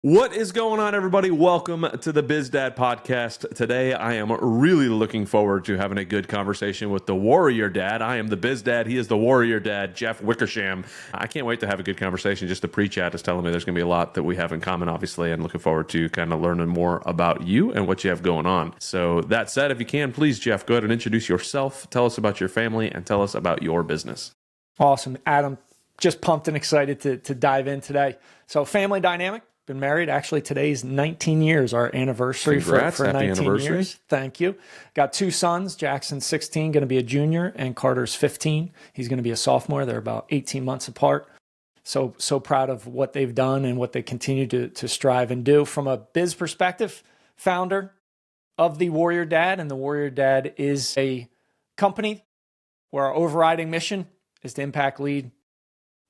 What is going on, everybody? Welcome to the BizDad Podcast. Today, I am really looking forward to having a good conversation with the Warrior Dad. I am the BizDad. He is the Warrior Dad, Jeff Wickersham. I can't wait to have a good conversation. Just the pre-chat is telling me there's going to be a lot that we have in common, obviously, and looking forward to kind of learning more about you and what you have going on. So that said, if you can, please, Jeff, go ahead and introduce yourself. Tell us about your family and tell us about your business. Awesome. Adam, just pumped and excited to dive in today. So family dynamic. Been married. Actually, today's 19 years, our anniversary. Congrats, for happy 19 anniversary. years. Thank you. Got two sons. Jackson's 16, going to be a junior, and Carter's 15. He's going to be a sophomore. They're about 18 months apart. So proud of what they've done and what they continue to strive and do. From a biz perspective, founder of the Warrior Dad, and the Warrior Dad is a company where our overriding mission is to impact, lead,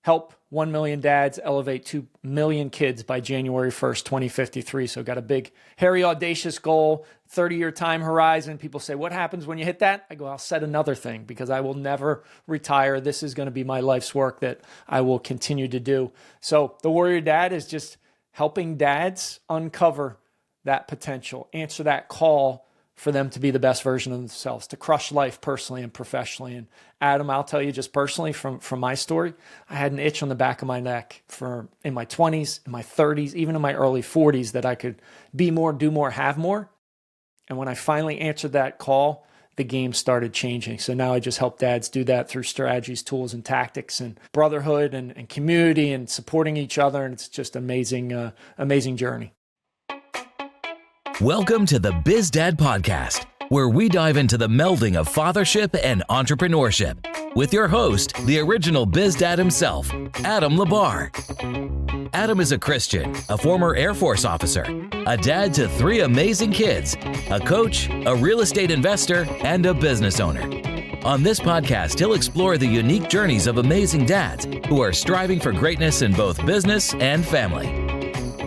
help 1 million dads elevate 2 million kids by January 1st, 2053. So got a big, hairy, audacious goal, 30-year time horizon. People say, what happens when you hit that? I go, I'll set another thing because I will never retire. This is going to be my life's work that I will continue to do. So the Warrior Dad is just helping dads uncover that potential, answer that call for them to be the best version of themselves, to crush life personally and professionally. And Adam, I'll tell you just personally from my story, I had an itch on the back of my neck in my 20s, in my 30s, even in my early 40s that I could be more, do more, have more. And when I finally answered that call, the game started changing. So now I just help dads do that through strategies, tools, and tactics, and brotherhood and community and supporting each other. And it's just amazing, amazing journey. Welcome to the BizDad Podcast, where we dive into the melding of fathership and entrepreneurship with your host, the original BizDad himself, Adam Labar. Adam is a Christian, a former Air Force officer, a dad to 3 amazing kids, a coach, a real estate investor, and a business owner. On this podcast, he'll explore the unique journeys of amazing dads who are striving for greatness in both business and family.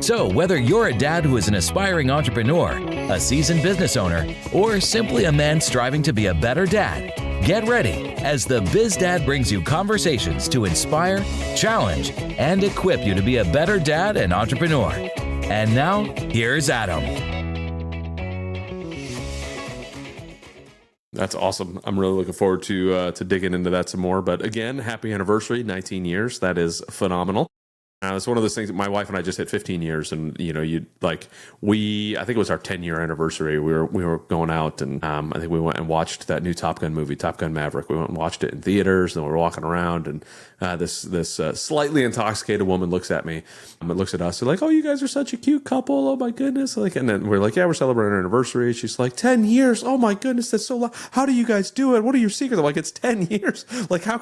So whether you're a dad who is an aspiring entrepreneur, a seasoned business owner, or simply a man striving to be a better dad, get ready as the BizDad brings you conversations to inspire, challenge, and equip you to be a better dad and entrepreneur. And now, here's Adam. That's awesome. I'm really looking forward to digging into that some more. But again, happy anniversary, 19 years. That is phenomenal. It's one of those things that my wife and I just hit 15 years, and I think it was our 10-year anniversary. We were going out, and I think we went and watched that new Top Gun movie, Top Gun Maverick. We went and watched it in theaters, and we were walking around, and this slightly intoxicated woman looks at me, and looks at us, and like, oh, you guys are such a cute couple. Oh my goodness! And then we're like, yeah, we're celebrating our anniversary. She's like, 10 years. Oh my goodness, that's so long. How do you guys do it? What are your secrets? I'm like, it's 10 years. Like, how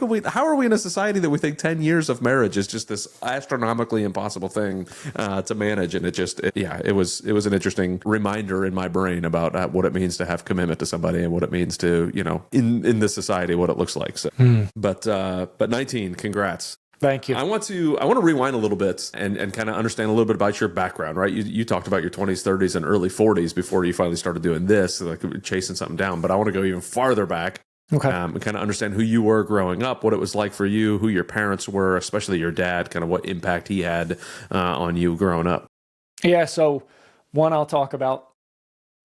are we in a society that we think 10 years of marriage is just this astronomical impossible thing to manage? And it was an interesting reminder in my brain about what it means to have commitment to somebody and what it means to in this society what it looks like. So but 19, congrats. Thank you. I want to rewind a little bit and kind of understand a little bit about your background, right? You talked about your 20s, 30s, and early 40s before you finally started doing this, like chasing something down. But I want to go even farther back. Okay. And kind of understand who you were growing up, what it was like for you, who your parents were, especially your dad, kind of what impact he had on you growing up. Yeah. So one, I'll talk about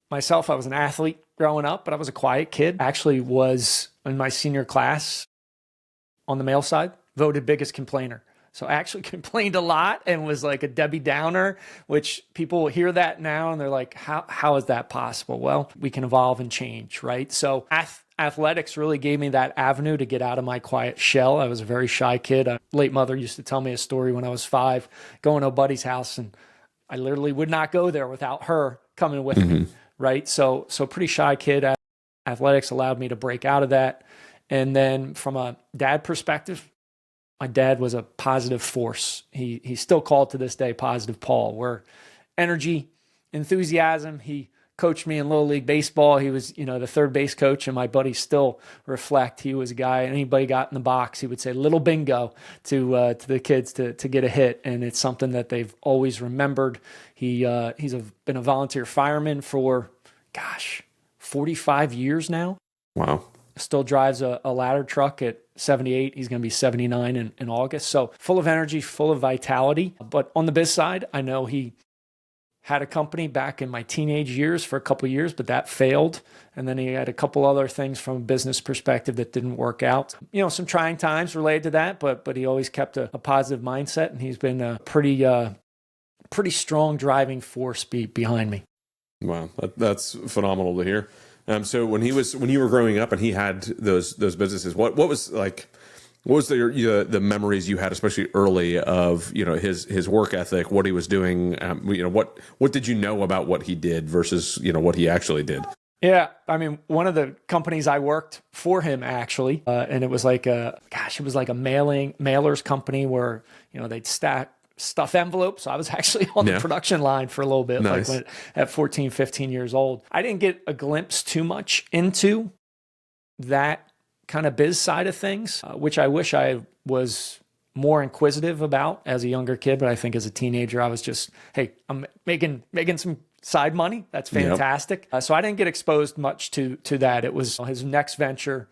myself. I was an athlete growing up, but I was a quiet kid. Actually was in my senior class on the male side, voted biggest complainer. So I actually complained a lot and was like a Debbie Downer, which people hear that now and they're like, how is that possible? Well, we can evolve and change, right? So athletics really gave me that avenue to get out of my quiet shell. I was a very shy kid. A late mother used to tell me a story when I was 5, going to a buddy's house, and I literally would not go there without her coming with me, right? So pretty shy kid. Athletics allowed me to break out of that. And then from a dad perspective, my dad was a positive force. He's still called to this day Positive Paul, where energy, enthusiasm, he coached me in Little League Baseball. He was, the third base coach, and my buddies still reflect. He was a guy, anybody got in the box, he would say little bingo to the kids to get a hit. And it's something that they've always remembered. He's been a volunteer fireman for, 45 years now. Wow. Still drives a ladder truck at 78. He's going to be 79 in August. So full of energy, full of vitality. But on the biz side, I know he had a company back in my teenage years for a couple of years, but that failed. And then he had a couple other things from a business perspective that didn't work out. Some trying times related to that, but he always kept a positive mindset, and he's been a pretty strong driving force behind me. Wow, that's phenomenal to hear. So when you were growing up and he had those businesses, what was like? What was the memories you had, especially early, of his work ethic, what he was doing? What did you know about what he did versus what he actually did? Yeah, I mean, one of the companies I worked for him actually, and it was like a mailers company where they'd stack stuff envelopes. So I was actually on the production line for a little bit, nice. like at 14, 15 years old. I didn't get a glimpse too much into that kind of biz side of things, which I wish I was more inquisitive about as a younger kid. But I think as a teenager, I was just, hey, I'm making some side money. That's fantastic. So I didn't get exposed much to that. It was his next venture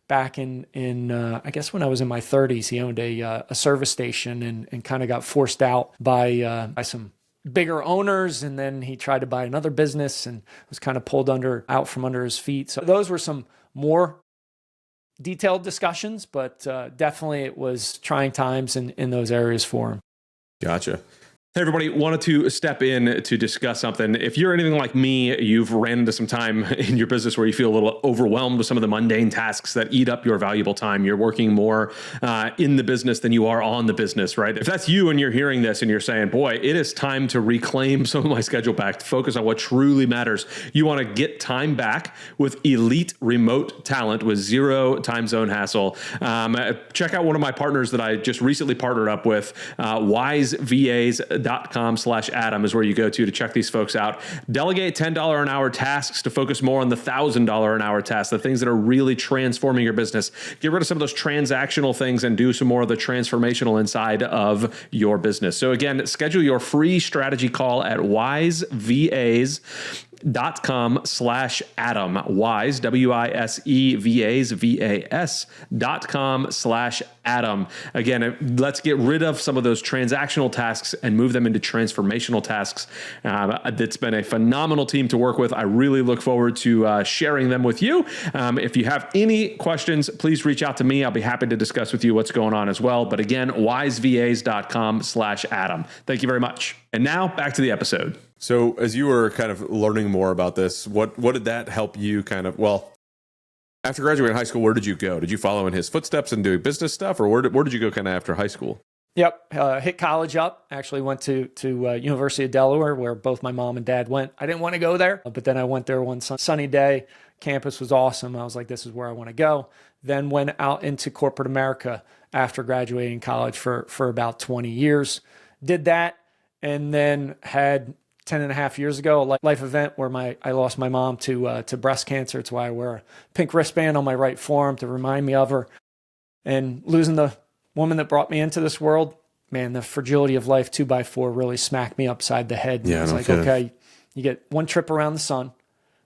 back in I guess when I was in my 30s. He owned a service station and kind of got forced out by some bigger owners, and then he tried to buy another business and was kind of pulled out from under his feet. So those were some more detailed discussions, but definitely it was trying times in those areas for him. Gotcha. Hey, everybody, wanted to step in to discuss something. If you're anything like me, you've ran into some time in your business where you feel a little overwhelmed with some of the mundane tasks that eat up your valuable time. You're working more in the business than you are on the business, right? If that's you and you're hearing this and you're saying, boy, it is time to reclaim some of my schedule back, to focus on what truly matters. You want to get time back with elite remote talent with zero time zone hassle. Check out one of my partners that I just recently partnered up with, BizDad&x.com/Adam is where you go to check these folks out. Delegate $10 an hour tasks to focus more on the $1,000 an hour tasks, the things that are really transforming your business. Get rid of some of those transactional things and do some more of the transformational inside of your business. So again, schedule your free strategy call at wisevas.com/Adam. Wise, WISEVASVAS.com/Adam. Again, let's get rid of some of those transactional tasks and move them into transformational tasks. It's been a phenomenal team to work with. I really look forward to sharing them with you. If you have any questions, please reach out to me. I'll be happy to discuss with you what's going on as well. But again, wisevas.com/Adam. Thank you very much. And now back to the episode. So as you were kind of learning more about this, what did that help you kind of, after graduating high school, where did you go? Did you follow in his footsteps and do business stuff, or where did you go kind of after high school? Yep. Hit college up. Actually went to University of Delaware, where both my mom and dad went. I didn't want to go there, but then I went there one sunny day. Campus was awesome. I was like, this is where I want to go. Then went out into corporate America after graduating college for about 20 years. Did that, and then had 10 and a half years ago, a life event where I lost my mom to breast cancer. It's why I wear a pink wristband on my right forearm to remind me of her. And losing the woman that brought me into this world, man, the fragility of life 2x4 really smacked me upside the head. Yeah, it's like, okay, you get one trip around the sun.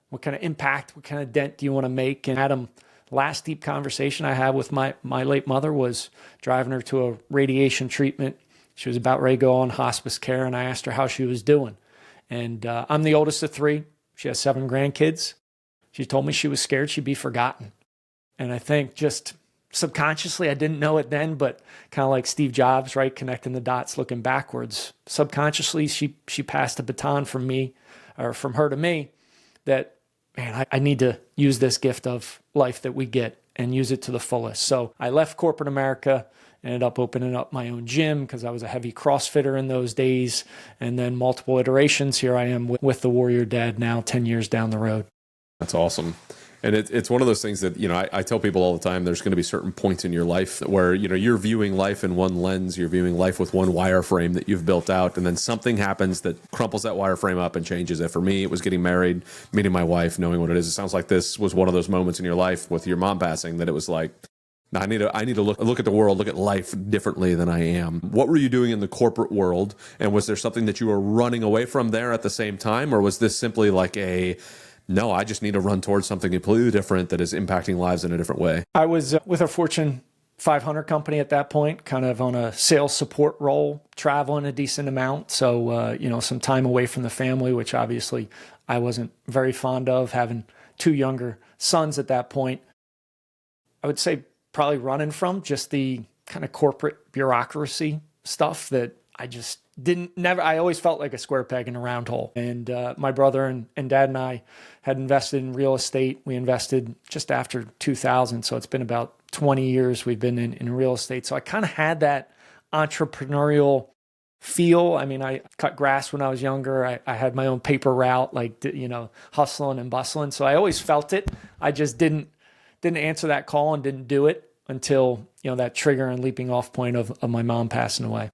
What kind of impact, what kind of dent do you want to make? And Adam, last deep conversation I had with my late mother was driving her to a radiation treatment. She was about ready to go on hospice care, and I asked her how she was doing. And I'm the oldest of three. She has 7 grandkids. She told me she was scared she'd be forgotten. And I think just subconsciously, I didn't know it then, but kind of like Steve Jobs, right? Connecting the dots, looking backwards. Subconsciously, she passed a baton from her to me that, man, I need to use this gift of life that we get and use it to the fullest. So I left corporate America, ended up opening up my own gym because I was a heavy CrossFitter in those days. And then multiple iterations. Here I am with the Warrior Dad now, 10 years down the road. That's awesome. And it's one of those things that, I tell people all the time, there's going to be certain points in your life where, you're viewing life in one lens, you're viewing life with one wireframe that you've built out. And then something happens that crumples that wireframe up and changes it. For me, it was getting married, meeting my wife, knowing what it is. It sounds like this was one of those moments in your life with your mom passing that it was like, I need to look at the world, look at life differently than I am. What were you doing in the corporate world? And was there something that you were running away from there at the same time? Or was this simply like no, I just need to run towards something completely different that is impacting lives in a different way? I was with a Fortune 500 company at that point, kind of on a sales support role, traveling a decent amount. So, some time away from the family, which obviously I wasn't very fond of, having 2 younger sons at that point. I would say probably running from just the kind of corporate bureaucracy stuff that I just I always felt like a square peg in a round hole. And my brother and dad and I had invested in real estate. We invested just after 2000. So it's been about 20 years we've been in real estate. So I kind of had that entrepreneurial feel. I mean, I cut grass when I was younger. I had my own paper route, like, hustling and bustling. So I always felt it. I just didn't answer that call and didn't do it until, that trigger and leaping off point of my mom passing away.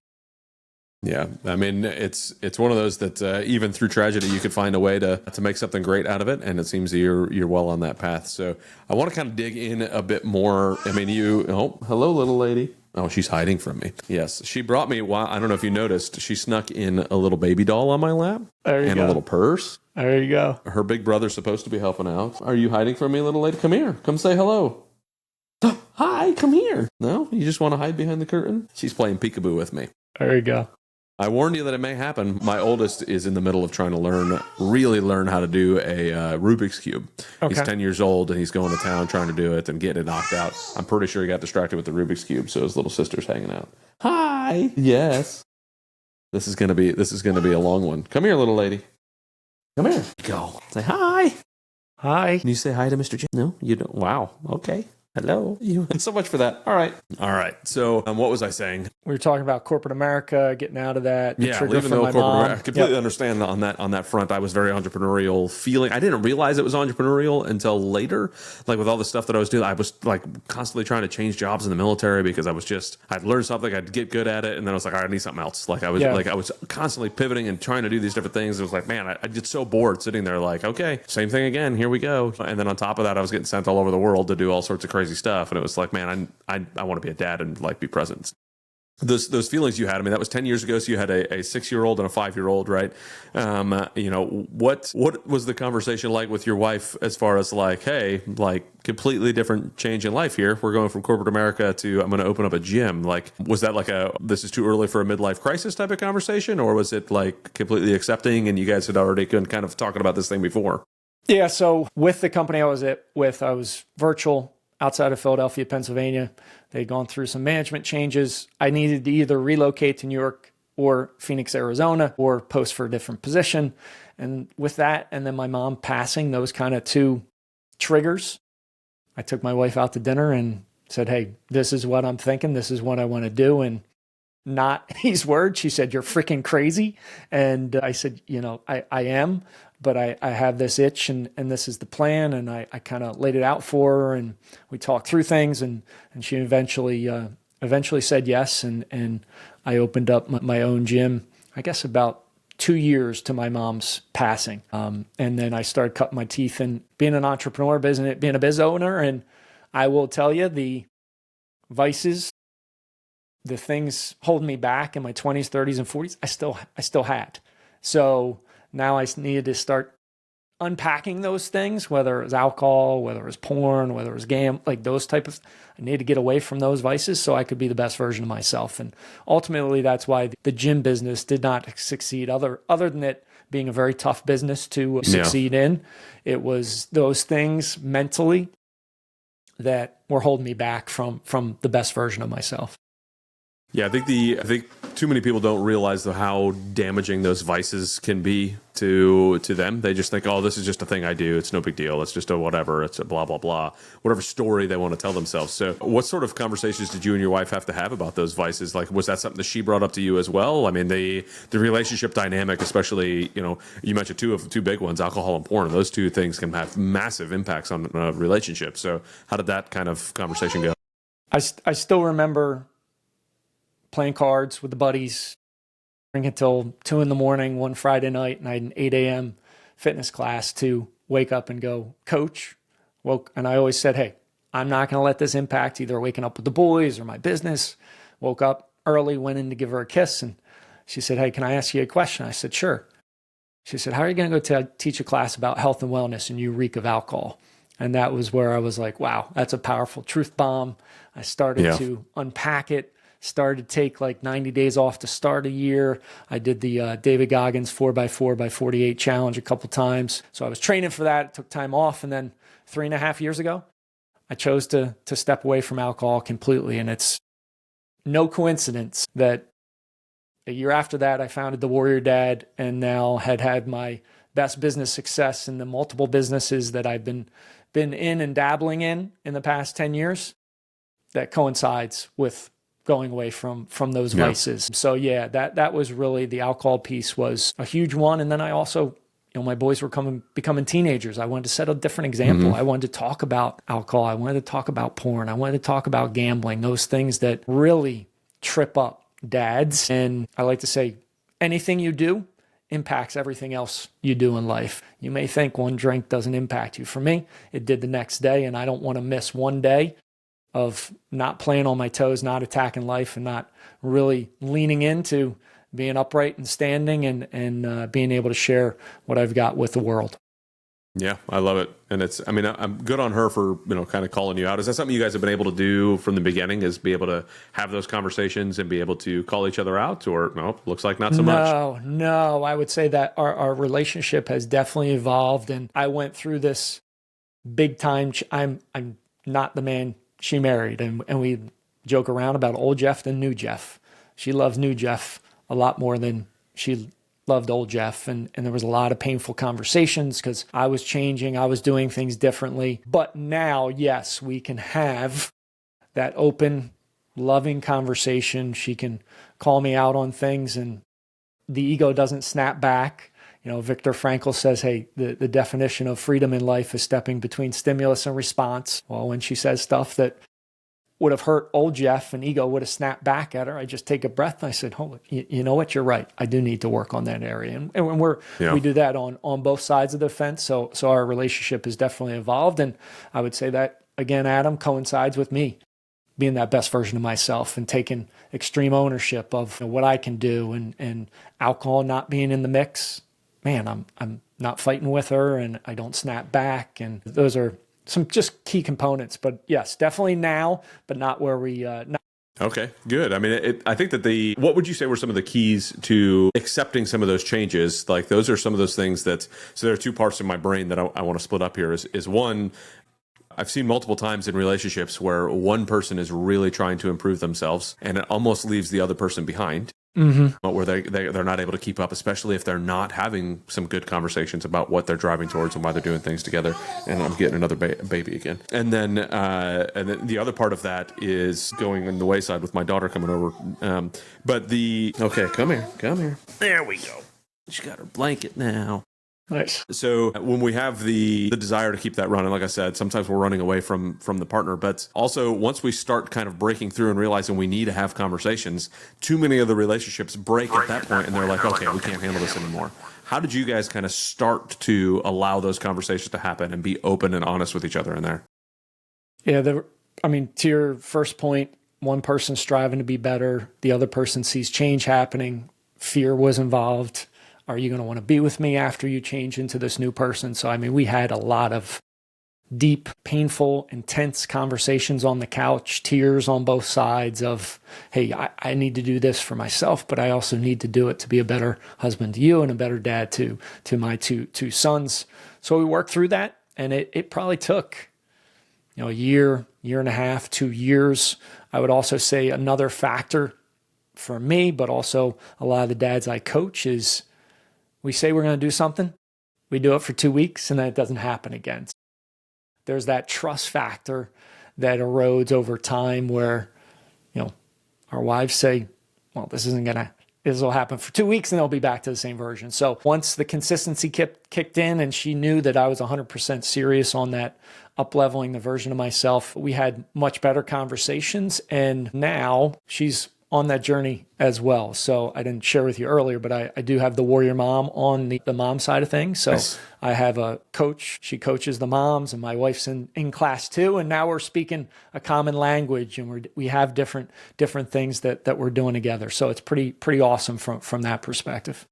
Yeah, I mean, it's one of those that even through tragedy, you could find a way to make something great out of it, and it seems that you're well on that path. So I want to kind of dig in a bit more. I mean, hello, little lady. Oh, she's hiding from me. Yes, she brought me. I don't know if you noticed, she snuck in a little baby doll on my lap and a little purse. There you go. Her big brother's supposed to be helping out. Are you hiding from me, little lady? Come here. Come say hello. Hi, come here. No, you just want to hide behind the curtain? She's playing peekaboo with me. There you go. I warned you that it may happen. My oldest is in the middle of trying to really learn how to do a Rubik's Cube. Okay. He's 10 years old, and he's going to town trying to do it and getting it knocked out. I'm pretty sure he got distracted with the Rubik's Cube, so his little sister's hanging out. Hi. Yes. This is gonna be a long one. Come here, little lady. Come here. Go. Say hi. Hi. Can you say hi to Mr. J? No, you don't. Wow. Okay. Hello. So much for that. All right. So what was I saying? We were talking about corporate America, getting out of that. Yeah, leaving the old corporate America. I completely understand on that front. I was very entrepreneurial feeling. I didn't realize it was entrepreneurial until later. Like with all the stuff that I was doing, I was like constantly trying to change jobs in the military because I'd learned something, I'd get good at it, and then I was like, I need something else. Like I was constantly pivoting and trying to do these different things. It was like, man, I get so bored sitting there like, okay, same thing again. Here we go. And then on top of that, I was getting sent all over the world to do all sorts of crazy stuff, and it was like, man, I want to be a dad and like be present. Those feelings you had, I mean, that was 10 years ago, so you had a 6-year-old and a 5-year-old, right? What was the conversation like with your wife as far as like, hey, like completely different change in life here, we're going from corporate America to I'm going to open up a gym? Like, was that like this is too early for a midlife crisis type of conversation, or was it like completely accepting and you guys had already been kind of talking about this thing before? Yeah, so with the company I was with, I was virtual outside of Philadelphia, Pennsylvania. They'd gone through some management changes. I needed to either relocate to New York or Phoenix, Arizona, or post for a different position. And with that, and then my mom passing, those kind of 2 triggers, I took my wife out to dinner and said, hey, this is what I'm thinking. This is what I want to do. And not these words. She said, you're freaking crazy. And I said, I am. But I have this itch and this is the plan. And I kind of laid it out for her and we talked through things and she eventually said yes. And I opened up my own gym, I guess about 2 years to my mom's passing. And then I started cutting my teeth in being an entrepreneur, being a biz owner. And I will tell you, the vices, the things holding me back in my 20s, 30s, and 40s, I still had. So now I needed to start unpacking those things, whether it was alcohol, whether it was porn, whether it was like those type of, I needed to get away from those vices so I could be the best version of myself. And ultimately, that's why the gym business did not succeed. Other than it being a very tough business to succeed in, it was those things mentally that were holding me back from the best version of myself. Yeah, I think too many people don't realize how damaging those vices can be to them. They just think, oh, this is just a thing I do. It's no big deal. It's just a whatever. It's a blah, blah, blah. Whatever story they want to tell themselves. So what sort of conversations did you and your wife have to have about those vices? Like, was that something that she brought up to you as well? I mean, the relationship dynamic, especially, you mentioned two big ones, alcohol and porn. Those 2 things can have massive impacts on a relationship. So how did that kind of conversation go? I still remember playing cards with the buddies, drinking until 2 a.m. one Friday night, and I had an 8 a.m. fitness class to wake up and go coach. And I always said, hey, I'm not going to let this impact either waking up with the boys or my business. Woke up early, went in to give her a kiss, and she said, hey, can I ask you a question? I said, sure. She said, how are you going to go teach a class about health and wellness and you reek of alcohol? And that was where I was like, wow, that's a powerful truth bomb. I started to unpack it, started to take like 90 days off to start a year. I did the David Goggins 4x4x48 challenge a couple times. So I was training for that. It took time off. And then 3.5 years ago, I chose to step away from alcohol completely. And it's no coincidence that a year after that, I founded The Warrior Dad and now had my best business success in the multiple businesses that I've been in and dabbling in the past 10 years. That coincides with going away from those vices. So yeah, that was really, the alcohol piece was a huge one. And then I also, my boys were becoming teenagers. I wanted to set a different example. I wanted to talk about alcohol. I wanted to talk about porn. I wanted to talk about gambling, those things that really trip up dads. And I like to say, anything you do impacts everything else you do in life. You may think one drink doesn't impact you. For me, it did the next day, and I don't want to miss one day of not playing on my toes, not attacking life, and not really leaning into being upright and standing and being able to share what I've got with the world. Yeah, I love it. And I'm good on her for, kind of calling you out. Is that something you guys have been able to do from the beginning, is be able to have those conversations and be able to call each other out, or no, looks like not so much? No, I would say that our relationship has definitely evolved, and I went through this big time. I'm not the man she married, and we joke around about old Jeff than new Jeff. She loves new Jeff a lot more than she loved old Jeff. And there was a lot of painful conversations because I was changing, I was doing things differently. But now, yes, we can have that open, loving conversation. She can call me out on things and the ego doesn't snap back. Viktor Frankl says, hey, the definition of freedom in life is stepping between stimulus and response. Well, when she says stuff that would have hurt old Jeff and ego would have snapped back at her, I just take a breath and I said, hold it, you know what, you're right. I do need to work on that area. And we do that on both sides of the fence. So our relationship has definitely evolved. And I would say that, again, Adam, coincides with me being that best version of myself and taking extreme ownership of what I can do, and alcohol not being in the mix. Man, I'm not fighting with her and I don't snap back. And those are some just key components, but yes, definitely now, but not where we. Okay, good. I think that what would you say were some of the keys to accepting some of those changes? Like, those are some of those things so there are two parts in my brain that I want to split up here. Is one, I've seen multiple times in relationships where one person is really trying to improve themselves and it almost leaves the other person behind. Where they're not able to keep up, especially if they're not having some good conversations about what they're driving towards and why they're doing things together. And I'm getting another baby again. And then the other part of that is going on the wayside with my daughter coming over. Okay, come here. There we go. She got her blanket now. Nice. So when we have the desire to keep that running, like I said, sometimes we're running away from the partner, but also once we start kind of breaking through and realizing we need to have conversations, too many of the relationships break at that point and they're like, okay, we can't handle this anymore. How did you guys kind of start to allow those conversations to happen and be open and honest with each other in there? Yeah, to your first point, one person striving to be better, the other person sees change happening, fear was involved. Are you going to want to be with me after you change into this new person? So, we had a lot of deep, painful, intense conversations on the couch, tears on both sides of, hey, I need to do this for myself, but I also need to do it to be a better husband to you and a better dad to my two sons. So we worked through that, and it probably took, a year and a half, 2 years. I would also say another factor for me, but also a lot of the dads I coach is, we say we're going to do something, we do it for 2 weeks, and then it doesn't happen again. There's that trust factor that erodes over time where, our wives say, well, this will happen for 2 weeks and they'll be back to the same version. So once the consistency kicked in and she knew that I was 100% serious on that up-leveling the version of myself, we had much better conversations. And now she's on that journey as well. So I didn't share with you earlier, but I do have the Warrior Mom on the mom side of things. So nice. I have a coach. She coaches the moms, and my wife's in class too. And now we're speaking a common language, and we have different things that we're doing together. So it's pretty awesome from that perspective.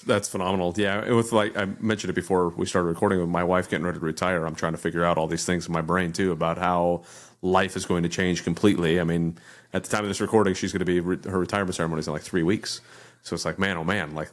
That's phenomenal. Yeah, it was like I mentioned it before we started recording, with my wife getting ready to retire. I'm trying to figure out all these things in my brain too about how life is going to change completely. I mean, at the time of this recording, she's going to be her retirement ceremony is in like 3 weeks. So it's like, man, oh man, like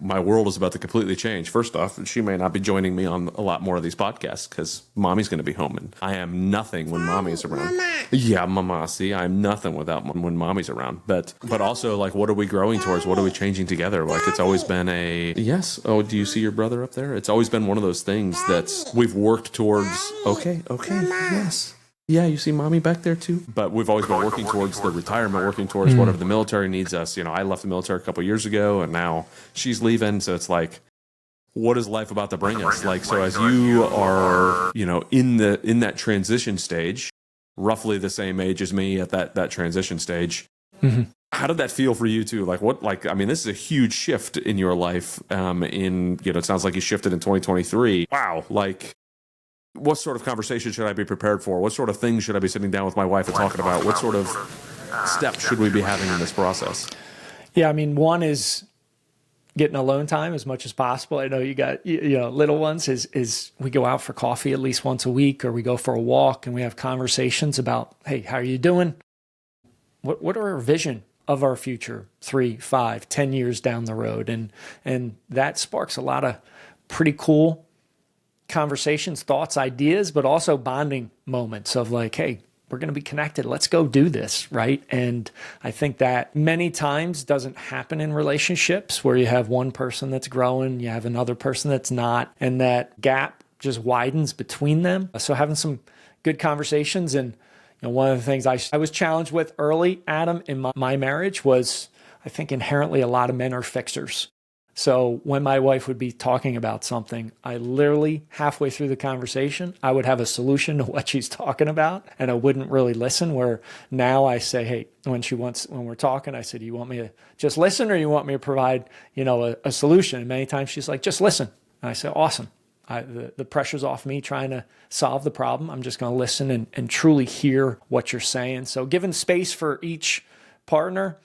my world is about to completely change. First off, she may not be joining me on a lot more of these podcasts because mommy's going to be home, and I am nothing when mommy's around. Mama. Yeah, mama. See, I'm nothing without when mommy's around. But also, like, what are we growing towards? What are we changing together? Like, it's always been a yes. Oh, do you see your brother up there? It's always been one of those things that's we've worked towards. Okay, yes. Yeah, you see mommy back there too? But we've always been working towards the retirement, working towards whatever the military needs us. You know, I left the military a couple of years ago, and now she's leaving. So it's like, what is life about to bring us? Like, so as you are, you know, in that transition stage, roughly the same age as me at that transition stage, how did that feel for you too? Like, I mean, this is a huge shift in your life. It sounds like you shifted in 2023. Wow. Like, what sort of conversation should I be prepared for? What sort of things should I be sitting down with my wife and talking about? What sort of steps should we be having in this process? Yeah, I mean, one is getting alone time as much as possible. I know you got, little ones is we go out for coffee at least once a week, or we go for a walk and we have conversations about, hey, how are you doing? What are our vision of our future 3, 5, 10 years down the road? And that sparks a lot of pretty cool conversations, thoughts, ideas, but also bonding moments of like, hey, we're going to be connected. Let's go do this, right? And I think that many times doesn't happen in relationships where you have one person that's growing, you have another person that's not, and that gap just widens between them. So having some good conversations. And one of the things I was challenged with early, Adam, in my marriage was, I think inherently a lot of men are fixers. So when my wife would be talking about something, I literally halfway through the conversation, I would have a solution to what she's talking about, and I wouldn't really listen. Where now I say, hey, when we're talking, I said, do you want me to just listen, or you want me to provide, a solution? And many times she's like, just listen. And I say, awesome. The pressure's off me trying to solve the problem. I'm just going to listen and truly hear what you're saying. So giving space for each partner,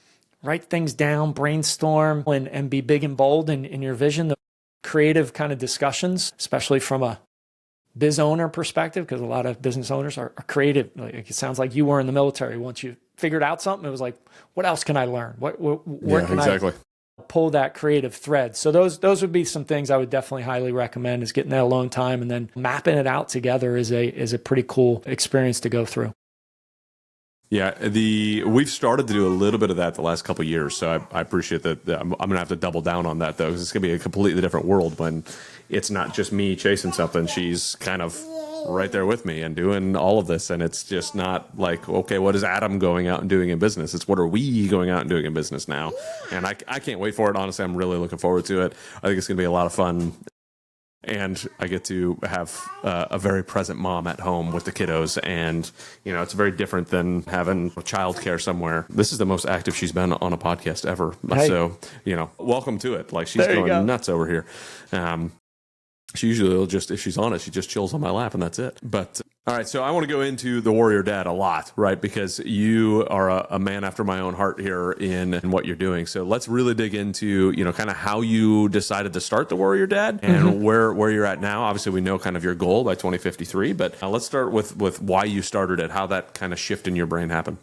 write things down, brainstorm, and be big and bold in your vision. The creative kind of discussions, especially from a biz owner perspective, because a lot of business owners are creative. Like, it sounds like you were in the military. Once you figured out something, it was like, what else can I learn? Where can I pull that creative thread? So those would be some things I would definitely highly recommend, is getting that alone time, and then mapping it out together is a pretty cool experience to go through. Yeah, we've started to do a little bit of that the last couple of years, so I appreciate that. I'm going to have to double down on that, though, because it's going to be a completely different world when it's not just me chasing something. She's kind of right there with me and doing all of this, and it's just not like, okay, what is Adam going out and doing in business? It's what are we going out and doing in business now? And I can't wait for it. Honestly, I'm really looking forward to it. I think it's going to be a lot of fun. And I get to have a very present mom at home with the kiddos. And, it's very different than having childcare somewhere. This is the most active she's been on a podcast ever. Hey. So, welcome to it. Like, she's going nuts over here. She usually will just, if she's on it, she just chills on my lap and that's it. But all right, so I want to go into the Warrior Dad a lot, right? Because you are a man after my own heart here in what you're doing. So let's really dig into, kind of how you decided to start the Warrior Dad and where you're at now. Obviously, we know kind of your goal by 2053, but let's start with why you started it, how that kind of shift in your brain happened.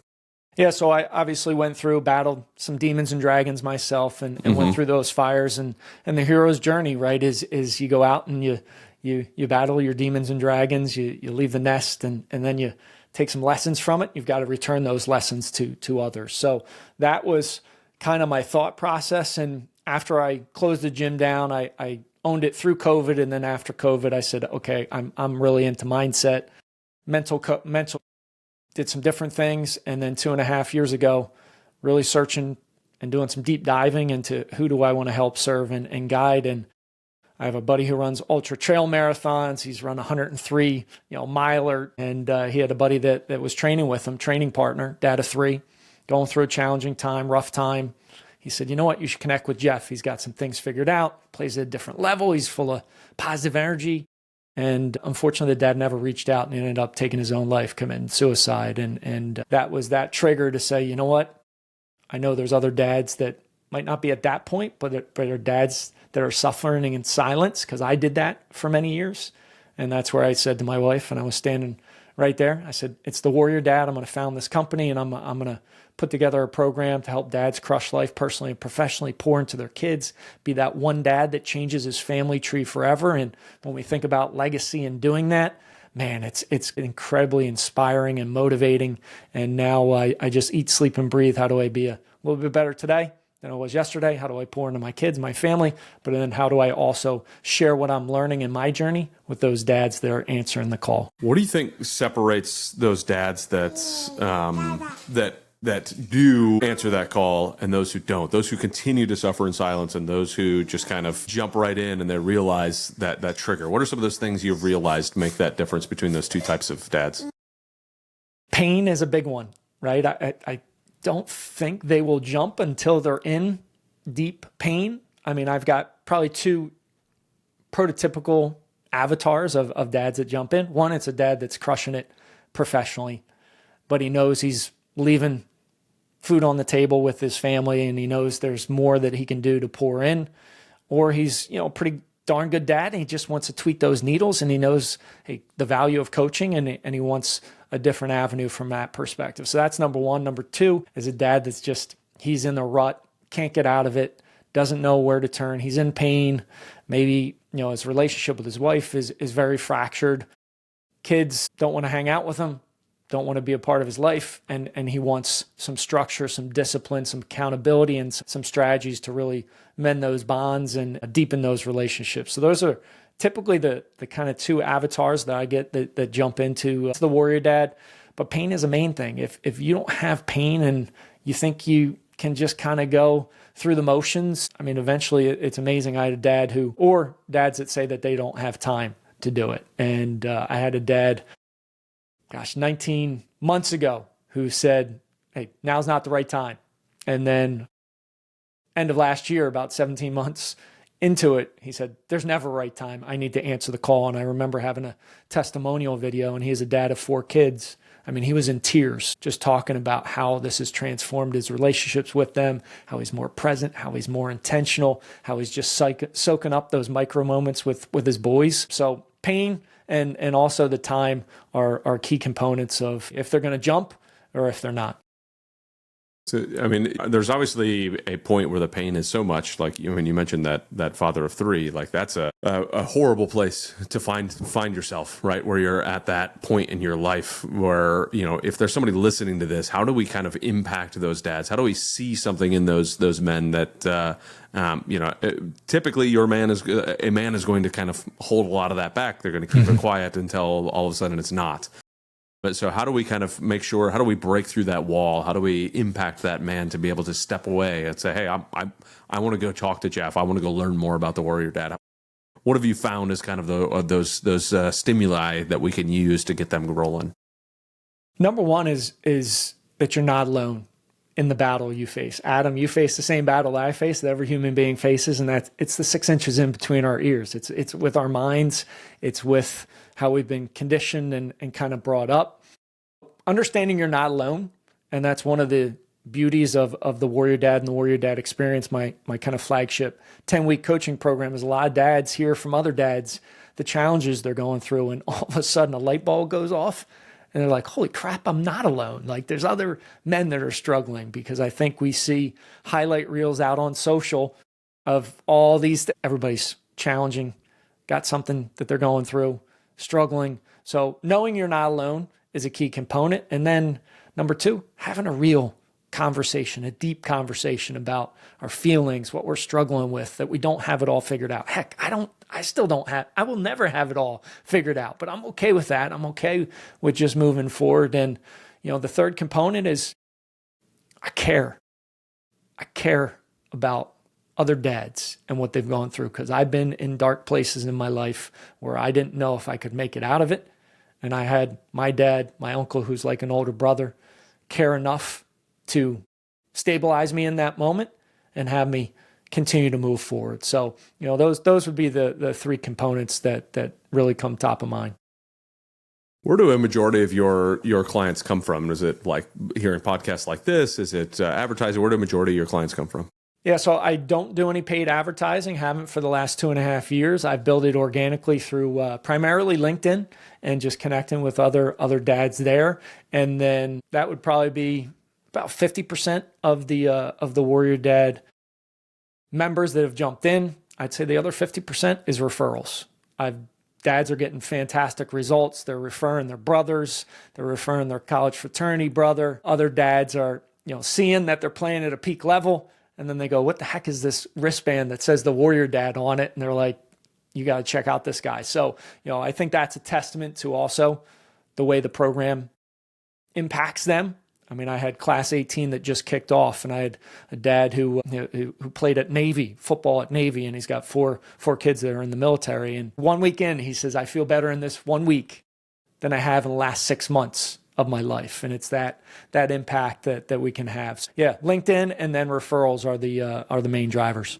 Yeah, so I obviously battled some demons and dragons myself, and went through those fires. And the hero's journey, right, is you go out and you battle your demons and dragons, you leave the nest, and then you take some lessons from it. You've got to return those lessons to others. So that was kind of my thought process. And after I closed the gym down, I owned it through COVID, and then after COVID, I said, okay, I'm really into mindset, mental. Did some different things, and then 2.5 years ago, really searching and doing some deep diving into who do I want to help serve and guide. And I have a buddy who runs ultra trail marathons. He's run 103, miler, and he had a buddy that was training with him, training partner, dad of 3, going through a challenging time, rough time. He said, you know what, you should connect with Jeff. He's got some things figured out, plays at a different level. He's full of positive energy. And unfortunately, the dad never reached out and ended up taking his own life, committing suicide. And that was that trigger to say, you know what? I know there's other dads that might not be at that point, but are dads that are suffering in silence, because I did that for many years. And that's where I said to my wife, and I was standing right there, I said, it's the Warrior Dad. I'm going to found this company, and I'm going to put together a program to help dads crush life personally and professionally, pour into their kids, be that one dad that changes his family tree forever. And when we think about legacy and doing that, man, it's incredibly inspiring and motivating. And now I just eat, sleep, and breathe. How do I be a little bit better today than I was yesterday? How do I pour into my kids, my family? But then how do I also share what I'm learning in my journey with those dads that are answering the call? What do you think separates those dads that do answer that call and those who don't, those who continue to suffer in silence and those who just kind of jump right in and they realize that trigger? What are some of those things you've realized make that difference between those two types of dads? Pain is a big one, right? I don't think they will jump until they're in deep pain. I mean, I've got probably two prototypical avatars of dads that jump in. One, it's a dad that's crushing it professionally, but he knows he's leaving food on the table with his family, and he knows there's more that he can do to pour in. Or he's, a pretty darn good dad, and he just wants to tweak those needles, and he knows the value of coaching, and he wants a different avenue from that perspective. So that's number one. Number two is a dad that's just, he's in the rut, can't get out of it, doesn't know where to turn. He's in pain. Maybe, his relationship with his wife is very fractured. Kids don't want to hang out with him, don't want to be a part of his life, and he wants some structure, some discipline, some accountability, and some strategies to really mend those bonds and deepen those relationships. So those are typically the kind of two avatars that I get that jump into the Warrior Dad. But pain is a main thing. If you don't have pain and you think you can just kind of go through the motions, I mean, eventually it's amazing. I had a dad or dads that say that they don't have time to do it. And I had a dad, 19 months ago, who said, hey, now's not the right time. And then end of last year, about 17 months into it, he said, there's never a right time. I need to answer the call. And I remember having a testimonial video, and he is a dad of 4 kids. I mean, he was in tears just talking about how this has transformed his relationships with them, how he's more present, how he's more intentional, how he's just soaking up those micro moments with his boys. So pain and also the time are key components of if they're going to jump or if they're not. So, I mean, there's obviously a point where the pain is so much, like when you mentioned that father of 3, like that's a horrible place to find yourself, right? Where you're at that point in your life where, if there's somebody listening to this, how do we kind of impact those dads? How do we see something in those men that, typically a man is going to kind of hold a lot of that back. They're going to keep it quiet until all of a sudden it's not. But so how do we kind of make sure, how do we break through that wall? How do we impact that man to be able to step away and say, hey, I want to go talk to Jeff. I want to go learn more about the Warrior Dad. What have you found as kind of those stimuli that we can use to get them rolling? Number one is that you're not alone in the battle you face. Adam, you face the same battle that I face, that every human being faces, and it's the 6 inches in between our ears. It's with our minds. It's with how we've been conditioned and kind of brought up. Understanding you're not alone, and that's one of the beauties of the Warrior Dad and the Warrior Dad experience, my kind of flagship 10-week coaching program, is a lot of dads hear from other dads the challenges they're going through, and all of a sudden a light bulb goes off, and they're like, holy crap, I'm not alone. Like, there's other men that are struggling, because I think we see highlight reels out on social of all these, everybody's challenging, got something that they're going through, struggling. So knowing you're not alone is a key component. And then number 2, having a real conversation, a deep conversation about our feelings, what we're struggling with, that we don't have it all figured out. Heck, I will never have it all figured out, but I'm okay with that. I'm okay with just moving forward. And, the third component is I care. I care about other dads and what they've gone through, because I've been in dark places in my life where I didn't know if I could make it out of it. And I had my dad, my uncle, who's like an older brother, care enough to stabilize me in that moment and have me continue to move forward. So, those would be the 3 components that really come top of mind. Where do a majority of your clients come from? Is it like hearing podcasts like this? Is it advertising? Where do a majority of your clients come from? Yeah, so I don't do any paid advertising, haven't for the last 2.5 years. I've built it organically through primarily LinkedIn and just connecting with other dads there. And then that would probably be about 50% of the Warrior Dad members that have jumped in. I'd say the other 50% is referrals. Dads are getting fantastic results. They're referring their brothers. They're referring their college fraternity brother. Other dads are, seeing that they're playing at a peak level. And then they go, what the heck is this wristband that says the Warrior Dad on it? And they're like, you got to check out this guy. So, I think that's a testament to also the way the program impacts them. I mean, I had class 18 that just kicked off, and I had a dad who played at Navy, football at Navy, and he's got four kids that are in the military. And one weekend, he says, I feel better in this 1 week than I have in the last 6 months of my life. And it's that impact that we can have. So, yeah, LinkedIn and then referrals are the main drivers.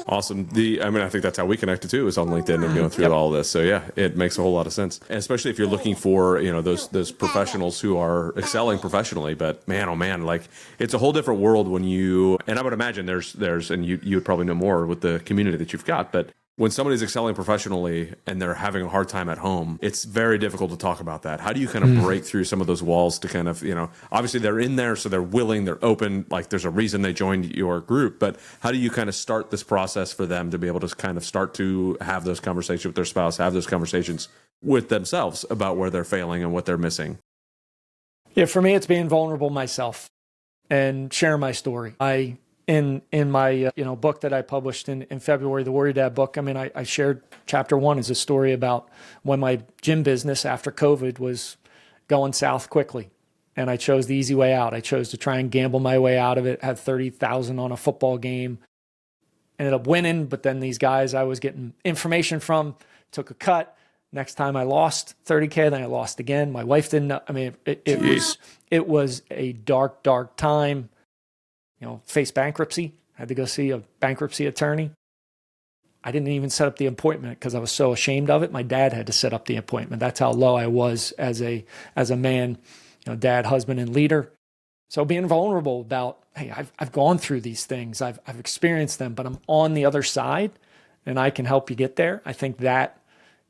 Awesome. I think that's how we connected too, is on LinkedIn and going through all this. So yeah, it makes a whole lot of sense. And especially if you're looking for, those professionals who are excelling professionally. But man, oh man, like it's a whole different world when and I would imagine there's, and you would probably know more with the community that you've got, but when somebody's excelling professionally and they're having a hard time at home, it's very difficult to talk about that. How do you kind of break through some of those walls to kind of, obviously they're in there, so they're willing, they're open, like there's a reason they joined your group, but how do you kind of start this process for them to be able to kind of start to have those conversations with their spouse, have those conversations with themselves about where they're failing and what they're missing? Yeah, for me, it's being vulnerable myself and sharing my story. In my book that I published in February, the Warrior Dad book, I shared chapter 1 is a story about when my gym business after COVID was going south quickly. And I chose the easy way out. I chose to try and gamble my way out of it, had 30,000 on a football game, ended up winning. But then these guys I was getting information from took a cut. Next time I lost 30K, then I lost again. My wife didn't know. It was a dark, dark time. Faced bankruptcy, had to go see a bankruptcy attorney. I didn't even set up the appointment because I was so ashamed of it. My dad had to set up the appointment. That's how low I was as a man, dad, husband, and leader. So being vulnerable about, hey, I've gone through these things. I've experienced them, but I'm on the other side and I can help you get there. I think that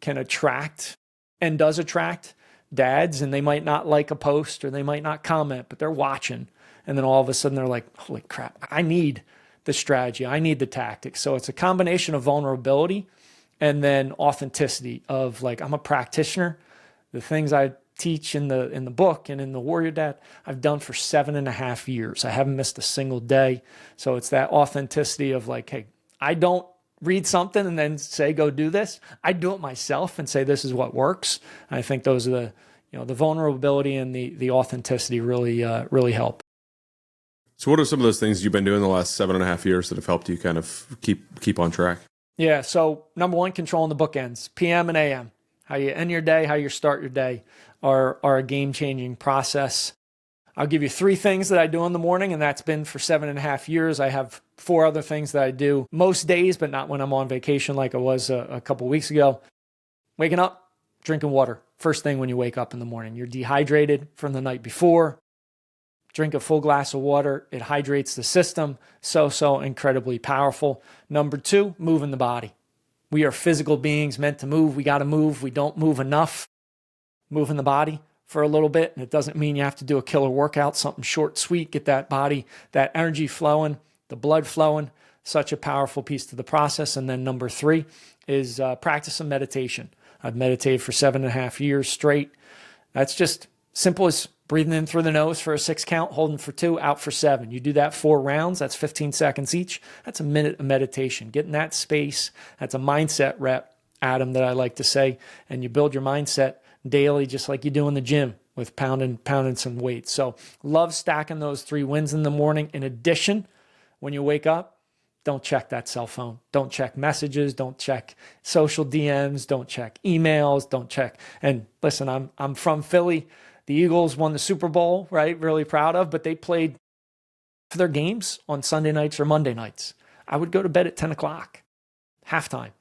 can attract and does attract dads, and they might not like a post or they might not comment, but they're watching. And then all of a sudden they're like, holy crap, I need the strategy. I need the tactics. So it's a combination of vulnerability and then authenticity of like, I'm a practitioner. The things I teach in the book and in the Warrior Dad, I've done for 7.5 years. I haven't missed a single day. So it's that authenticity of like, hey, I don't read something and then say, go do this. I do it myself and say, this is what works. And I think those are the vulnerability and the authenticity really help. So what are some of those things you've been doing the last 7.5 years that have helped you kind of keep on track? Yeah. So number one, controlling the bookends, PM and AM. How you end your day, how you start your day are a game-changing process. I'll give you 3 things that I do in the morning, and that's been for 7.5 years. I have 4 other things that I do most days, but not when I'm on vacation like I was a couple weeks ago. Waking up, drinking water. First thing when you wake up in the morning. You're dehydrated from the night before. Drink a full glass of water. It hydrates the system. So incredibly powerful. Number 2, moving the body. We are physical beings meant to move. We got to move. We don't move enough. Moving the body for a little bit. And it doesn't mean you have to do a killer workout, something short, sweet, get that body, that energy flowing, the blood flowing. Such a powerful piece to the process. And then number 3 is practicing meditation. I've meditated for 7.5 years straight. That's just simple as breathing in through the nose for a 6 count, holding for 2, out for 7. You do that 4 rounds, that's 15 seconds each. That's a minute of meditation. Get in that space. That's a mindset rep, Adam, that I like to say. And you build your mindset daily, just like you do in the gym with pounding some weight. So love stacking those 3 wins in the morning. In addition, when you wake up, don't check that cell phone. Don't check messages. Don't check social DMs. Don't check emails. Don't check. And listen, I'm from Philly. The Eagles won the Super Bowl, right? Really proud of, but they played for their games on Sunday nights or Monday nights. I would go to bed at 10 o'clock, halftime.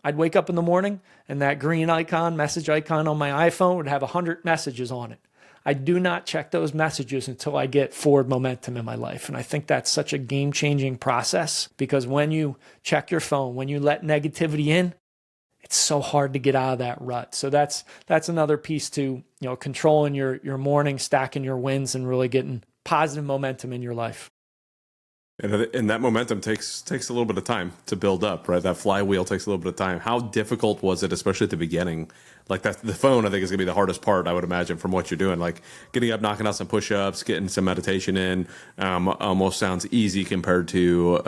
I'd wake up in the morning and that green icon, message icon on my iPhone would have 100 messages on it. I do not check those messages until I get forward momentum in my life. And I think that's such a game-changing process, because when you check your phone, when you let negativity in, it's so hard to get out of that rut. So that's another piece to, controlling your morning, stacking your wins, and really getting positive momentum in your life. And that momentum takes a little bit of time to build up, right? That flywheel takes a little bit of time. How difficult was it, especially at the beginning? Like the phone, I think, is going to be the hardest part, I would imagine, from what you're doing. Like getting up, knocking out some push-ups, getting some meditation in, almost sounds easy compared to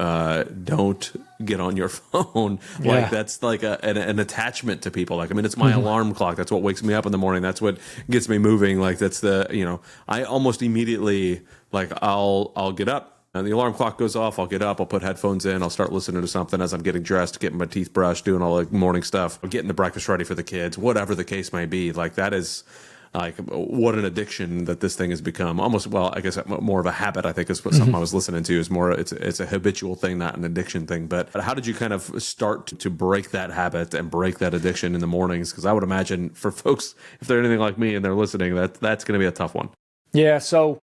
don't get on your phone. Yeah. Like that's like an attachment to people. Like, I mean, it's my alarm clock. That's what wakes me up in the morning. That's what gets me moving. Like that's I almost immediately, like I'll get up. And the alarm clock goes off, I'll get up, I'll put headphones in, I'll start listening to something as I'm getting dressed, getting my teeth brushed, doing all the morning stuff, getting the breakfast ready for the kids, whatever the case may be. Like that is like what an addiction that this thing has become. Almost, well, I guess more of a habit, I think, is what something I was listening to, is more, it's a habitual thing, not an addiction thing. But how did you kind of start to break that habit and break that addiction in the mornings? Because I would imagine for folks, if they're anything like me and they're listening, that's going to be a tough one. Yeah, so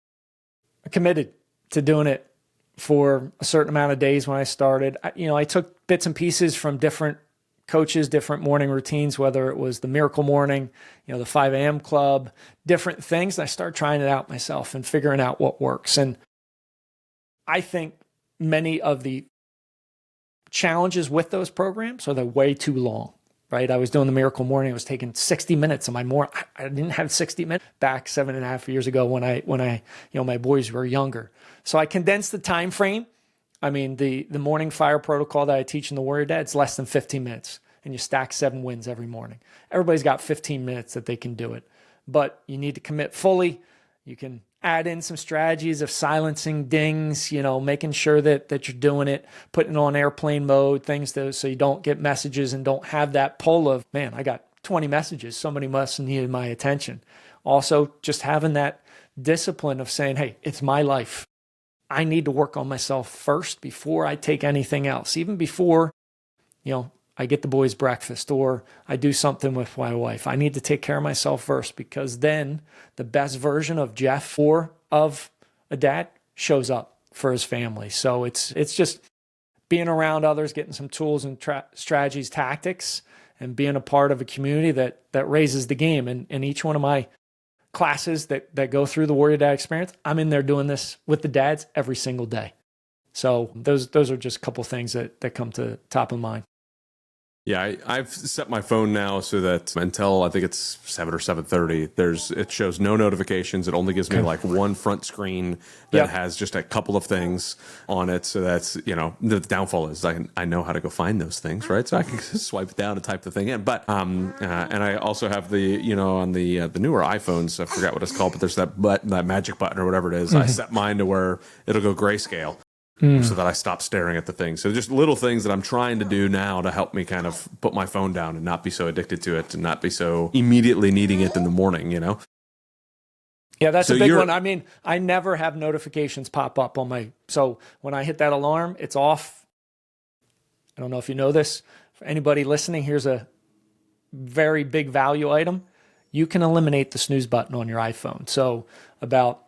I committed to doing it for a certain amount of days when I started. I took bits and pieces from different coaches, different morning routines, whether it was the Miracle Morning, the 5 a.m. club, different things. And I started trying it out myself and figuring out what works. And I think many of the challenges with those programs are they're way too long, right? I was doing the Miracle Morning. It was taking 60 minutes of my morning. I didn't have 60 minutes back 7.5 years ago when I my boys were younger. So I condensed the time frame. I mean, the morning fire protocol that I teach in the Warrior Dad, it's less than 15 minutes, and you stack 7 wins every morning. Everybody's got 15 minutes that they can do it, but you need to commit fully. You can add in some strategies of silencing dings, making sure that you're doing it, putting it on airplane mode, things so you don't get messages and don't have that pull of, man, I got 20 messages. Somebody must have needed my attention. Also, just having that discipline of saying, hey, it's my life. I need to work on myself first before I take anything else, even before, I get the boys breakfast or I do something with my wife. I need to take care of myself first, because then the best version of Jeff or of a dad shows up for his family. So it's just being around others, getting some tools and strategies, tactics, and being a part of a community that raises the game. And each one of my classes that go through the Warrior Dad experience, I'm in there doing this with the dads every single day. So those are just a couple things that come to top of mind. Yeah, I've set my phone now so that until I think it's 7 or 7:30, it shows no notifications. It only gives me like one front screen that has just a couple of things on it. So that's, the downfall is I know how to go find those things, right? So I can just swipe down and type the thing in. But and I also have the, on the newer iPhones, I forgot what it's called, but there's that magic button or whatever it is. I set mine to where it'll go grayscale. So that I stop staring at the thing. So just little things that I'm trying to do now to help me kind of put my phone down and not be so addicted to it and not be so immediately needing it in the morning, Yeah, that's a big one. I mean, I never have notifications pop up on so when I hit that alarm, it's off. I don't know if you know this. For anybody listening, here's a very big value item. You can eliminate the snooze button on your iPhone. So about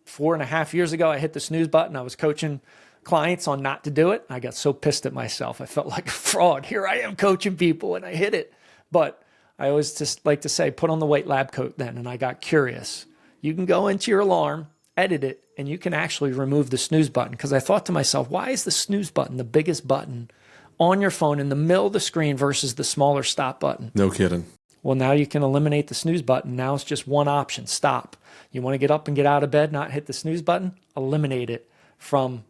4.5 years ago, I hit the snooze button. I was coaching clients on not to do it. I got so pissed at myself. I felt like a fraud. Here I am coaching people and I hit it. But I always just like to say, put on the white lab coat then. And I got curious. You can go into your alarm, edit it, and you can actually remove the snooze button. Because I thought to myself, why is the snooze button the biggest button on your phone in the middle of the screen versus the smaller stop button? No kidding. Well, now you can eliminate the snooze button. Now it's just one option, stop. You want to get up and get out of bed, not hit the snooze button, eliminate it from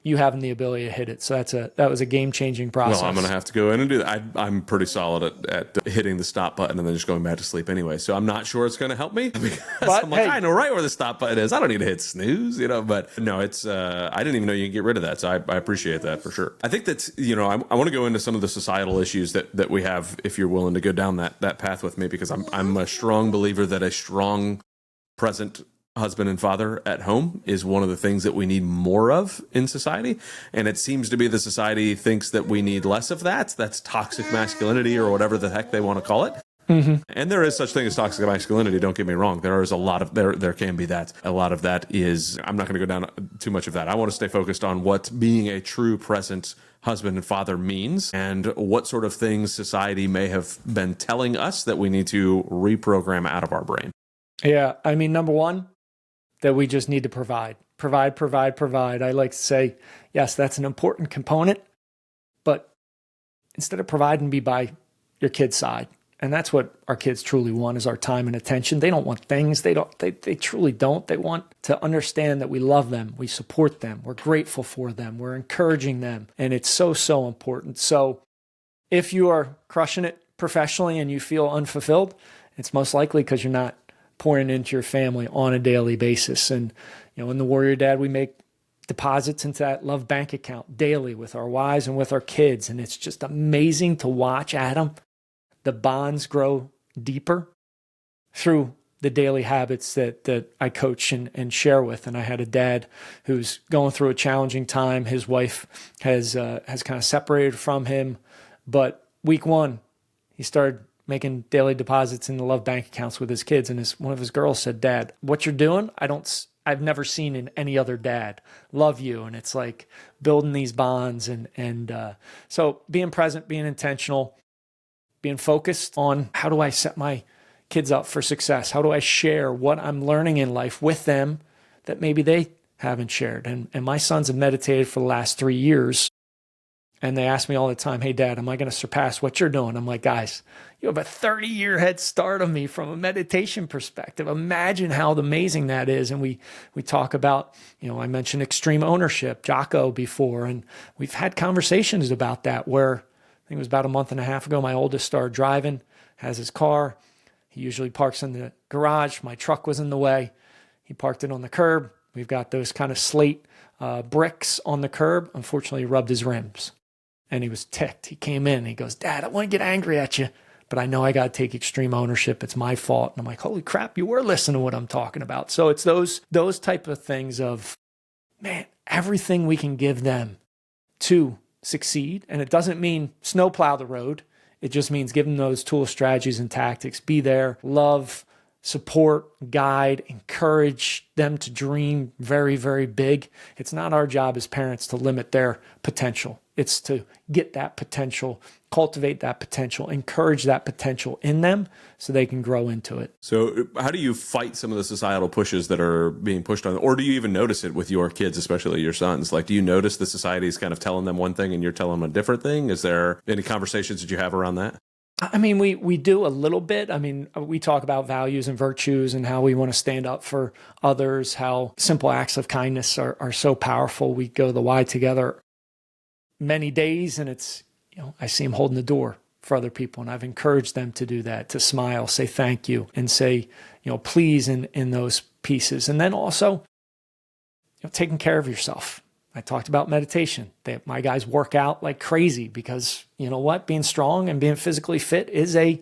you having the ability to hit it. So that was a game-changing process. Well, I'm going to have to go in and do that. I'm pretty solid at hitting the stop button and then just going back to sleep anyway. So I'm not sure it's going to help me because I'm like, I know right where the stop button is. I don't need to hit snooze, but no, it's, I didn't even know you can get rid of that. So I appreciate that for sure. I think that's, I want to go into some of the societal issues that we have, if you're willing to go down that path with me, because I'm a strong believer that a strong present husband and father at home is one of the things that we need more of in society. And it seems to be the society thinks that we need less of that. That's toxic masculinity or whatever the heck they want to call it. And there is such thing as toxic masculinity. Don't get me wrong. There is a lot of there can be that. A lot of that is. I'm not going to go down too much of that. I want to stay focused on what being a true present husband and father means, and what sort of things society may have been telling us that we need to reprogram out of our brain. Yeah, I mean, number one, that we just need to provide. I like to say, yes, that's an important component, but instead of providing, be by your kid's side. And that's what our kids truly want, is our time and attention. They don't want things. They truly don't. They want to understand that we love them. We support them. We're grateful for them. We're encouraging them. And it's so, so important. So if you are crushing it professionally and you feel unfulfilled, it's most likely because you're not pouring into your family on a daily basis. And, in the Warrior Dad, we make deposits into that love bank account daily with our wives and with our kids. And it's just amazing to watch, Adam, the bonds grow deeper through the daily habits that I coach and share with. And I had a dad who's going through a challenging time. His wife has kind of separated from him. But week one, he started making daily deposits in the love bank accounts with his kids. And one of his girls said, "Dad, what you're doing, I've never seen in any other dad. Love you." And it's like building these bonds. And so being present, being intentional, being focused on how do I set my kids up for success? How do I share what I'm learning in life with them that maybe they haven't shared? And my sons have meditated for the last 3 years. And they ask me all the time, "Hey, Dad, am I going to surpass what you're doing?" I'm like, "Guys, you have a 30-year head start on me from a meditation perspective. Imagine how amazing that is." And we talk about, I mentioned extreme ownership, Jocko, before, and we've had conversations about that where I think it was about a month and a half ago, my oldest started driving, has his car. He usually parks in the garage. My truck was in the way. He parked it on the curb. We've got those kind of slate bricks on the curb. Unfortunately, he rubbed his rims. And he was ticked. He came in and he goes, "Dad, I want to get angry at you, but I know I got to take extreme ownership. It's my fault." And I'm like, "Holy crap, you were listening to what I'm talking about." So it's those type of things of, man, everything we can give them to succeed. And it doesn't mean snowplow the road. It just means give them those tools, strategies, and tactics. Be there, love, support, guide, encourage them to dream very, very big. It's not our job as parents to limit their potential. It's to get that potential, cultivate that potential, encourage that potential in them so they can grow into it. So how do you fight some of the societal pushes that are being pushed on, or do you even notice it with your kids, especially your sons? Like, do you notice the society is kind of telling them one thing and you're telling them a different thing? Is there any conversations that you have around that? I mean, we do a little bit. I mean, we talk about values and virtues and how we want to stand up for others, how simple acts of kindness are so powerful. We go the Y together many days, and it's, I see them holding the door for other people, and I've encouraged them to do that, to smile, say thank you, and say, please in those pieces. And then also, taking care of yourself. I talked about meditation. My guys work out like crazy because, you know what? Being strong and being physically fit is a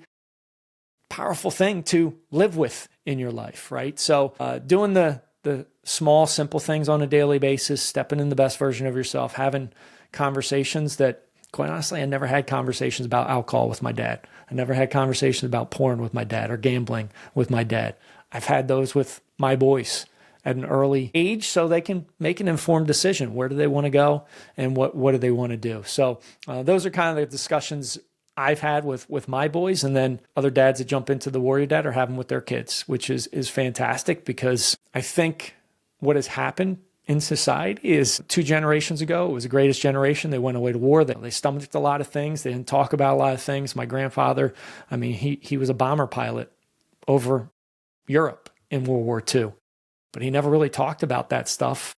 powerful thing to live with in your life, right? So doing the small, simple things on a daily basis, stepping in the best version of yourself, having conversations that, quite honestly, I never had conversations about alcohol with my dad. I never had conversations about porn with my dad or gambling with my dad. I've had those with my boys at an early age so they can make an informed decision. Where do they want to go and what do they want to do? So those are kind of the discussions I've had with my boys, and then other dads that jump into the Warrior Dad are having with their kids, which is fantastic, because I think what has happened in society is 2 generations ago, it was the greatest generation. They went away to war. They stomached a lot of things. They didn't talk about a lot of things. My grandfather, I mean, he was a bomber pilot over Europe in World War II, but he never really talked about that stuff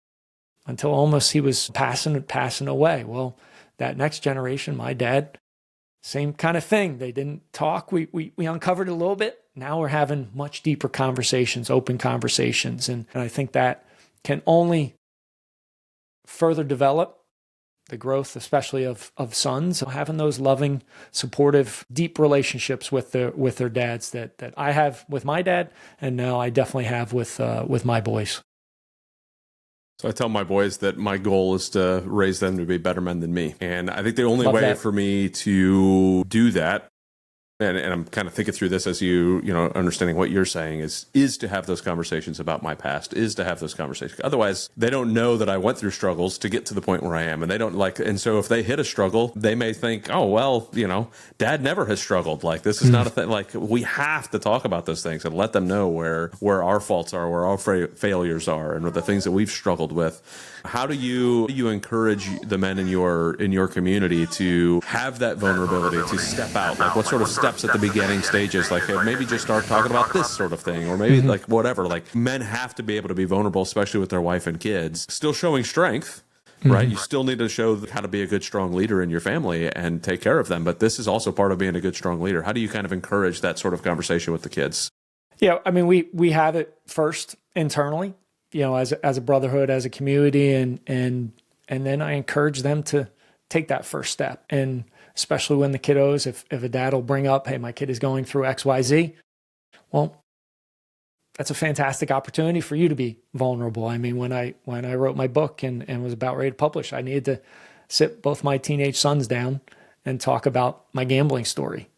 until almost he was passing away. Well, that next generation, my dad, same kind of thing. They didn't talk. We uncovered it a little bit. Now we're having much deeper conversations, open conversations. And I think that can only further develop the growth, especially of sons, having those loving, supportive, deep relationships with their dads that I have with my dad, and now I definitely have with my boys. So I tell my boys that my goal is to raise them to be better men than me. And I think the only way for me to do that and I'm kind of thinking through this as you know, understanding what you're saying is to have those conversations about my past, is to have those conversations. Otherwise, they don't know that I went through struggles to get to the point where I am. And they don't and so if they hit a struggle, they may think, oh, well, you know, dad never has struggled. Like, this is not a thing. Like, we have to talk about those things and let them know where our faults are, where our failures are, and the things that we've struggled with. How do you encourage the men in your community to have that vulnerability, to step out? Like, what sort of steps at the beginning stages? Like, maybe just start talking about this sort of thing, or maybe like whatever. Like, men have to be able to be vulnerable, especially with their wife and kids, still showing strength, right? You still need to show how to be a good, strong leader in your family and take care of them. But this is also part of being a good, strong leader. How do you kind of encourage that sort of conversation with the kids? Yeah, I mean, we have it first internally, you know, as a brotherhood, as a community, and then I encourage them to take that first step. And especially when the kiddos, if a dad will bring up, hey, my kid is going through XYZ, well, that's a fantastic opportunity for you to be vulnerable. I mean, when I wrote my book and was about ready to publish, I needed to sit both my teenage sons down and talk about my gambling story.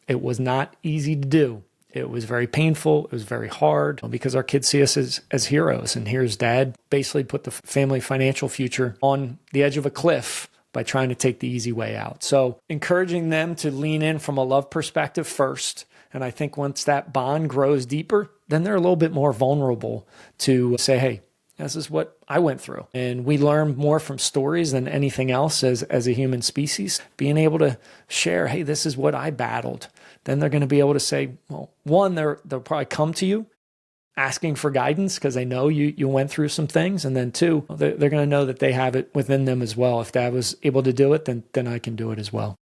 It was not easy to do. It was very painful. It was very hard because our kids see us as heroes. And here's dad basically put the family financial future on the edge of a cliff by trying to take the easy way out. So encouraging them to lean in from a love perspective first. And I think once that bond grows deeper, then they're a little bit more vulnerable to say, hey, this is what I went through. And we learn more from stories than anything else as a human species. Being able to share, hey, this is what I battled. Then they're going to be able to say, well, one, they'll probably come to you asking for guidance because they know you went through some things. And then two, they're going to know that they have it within them as well. If dad was able to do it, then I can do it as well.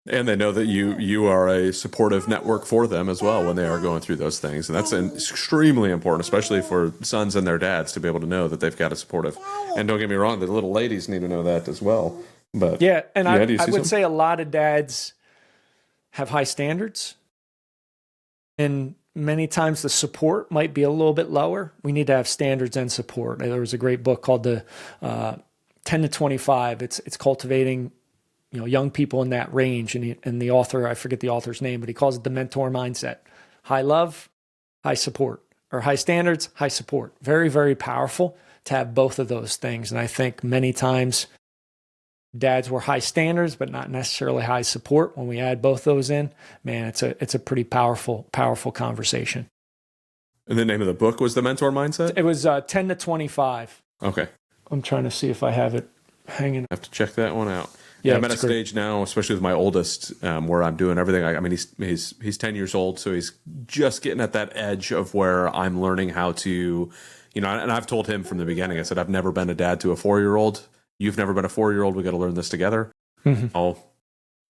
And they know that you are a supportive network for them as well when they are going through those things. And that's extremely important, especially for sons and their dads, to be able to know that they've got a supportive. And don't get me wrong, the little ladies need to know that as well. But yeah, and I would something? say a lot of dads have high standards. And many times the support might be a little bit lower. We need to have standards and support. There was a great book called the 10 to 25. It's cultivating, you know, young people in that range. And the author, I forget the author's name, but he calls it the mentor mindset. High love, high support, or high standards, high support. Very, very powerful to have both of those things. And I think many times dads were high standards, but not necessarily high support. When we add both those in, man, it's a pretty powerful conversation. And the name of the book was The Mentor Mindset? It was 10 to 25. Okay. I'm trying to see if I have it hanging. I have to check that one out. Yeah, I'm at a stage now, especially with my oldest, where I'm doing everything. I mean, he's 10 years old, so he's just getting at that edge of where I'm learning how to, you know, and I've told him from the beginning, I said, I've never been a dad to a 4-year-old. You've never been a 4-year-old. We got to learn this together. Mm-hmm. Oh,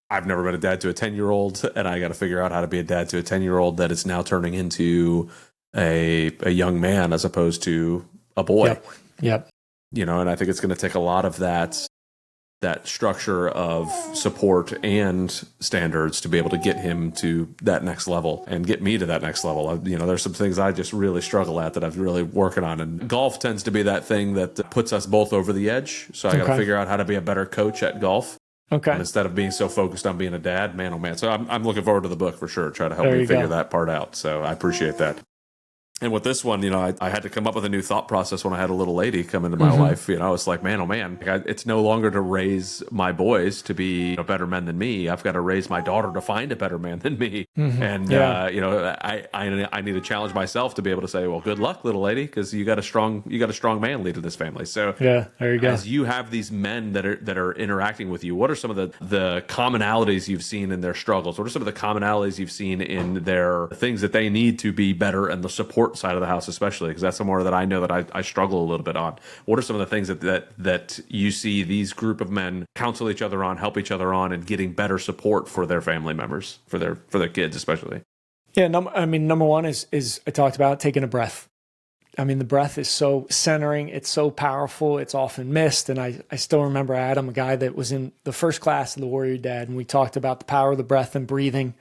I've never been a dad to a 10-year-old, and I got to figure out how to be a dad to a 10-year-old that is now turning into a young man as opposed to a boy. Yep. You know, and I think it's going to take a lot of that structure of support and standards to be able to get him to that next level and get me to that next level. You know, there's some things I just really struggle at that I've really working on. And golf tends to be that thing that puts us both over the edge. So I got to figure out how to be a better coach at golf. Okay. Instead of being so focused on being a dad, man, oh man. So I'm looking forward to the book for sure. Try to help me figure that part out. So I appreciate that. And with this one, you know, I had to come up with a new thought process when I had a little lady come into my life. You know, it's like, man, oh man, it's no longer to raise my boys to be better men than me. I've got to raise my daughter to find a better man than me. And, you know, I need to challenge myself to be able to say, well, good luck, little lady, because you got a strong man leading this family. So yeah, there you go. As you have these men that are interacting with you, what are some of the commonalities you've seen in their struggles? What are some of the commonalities you've seen in their things that they need to be better, and the support side of the house especially, because that's somewhere that I know that I struggle a little bit on? What are some of the things that you see these group of men counsel each other on, help each other on, and getting better support for their family members, for their kids especially? Yeah, number one is I talked about taking a breath. I mean, the breath is so centering. It's so powerful. It's often missed. And I still remember Adam, a guy that was in the first class of the Warrior Dad, and we talked about the power of the breath and breathing.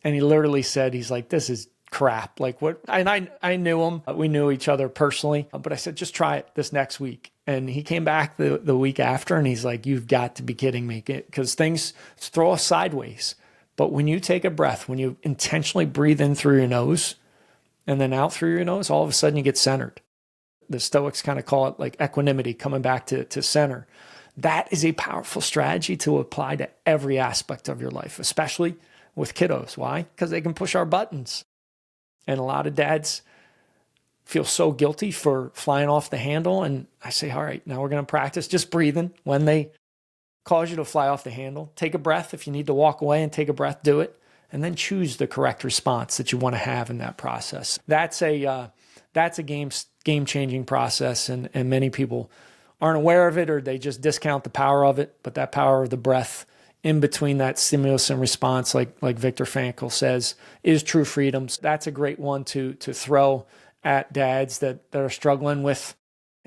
And he literally said, he's like, this is crap. Like what? And I knew him. We knew each other personally. But I said, just try it this next week. And he came back the week after, and he's like, you've got to be kidding me. Because things throw us sideways. But when you take a breath, when you intentionally breathe in through your nose and then out through your nose, all of a sudden you get centered. The Stoics kind of call it like equanimity, coming back to center. That is a powerful strategy to apply to every aspect of your life, especially with kiddos. Why? Because they can push our buttons. And a lot of dads feel so guilty for flying off the handle. And I say, all right, now we're going to practice just breathing when they cause you to fly off the handle. Take a breath. If you need to walk away and take a breath, do it. And then choose the correct response that you want to have in that process. That's a game-changing process, and many people aren't aware of it, or they just discount the power of it. But that power of the breath in between that stimulus and response, like Viktor Frankl says, is true freedom. That's a great one to throw at dads that are struggling with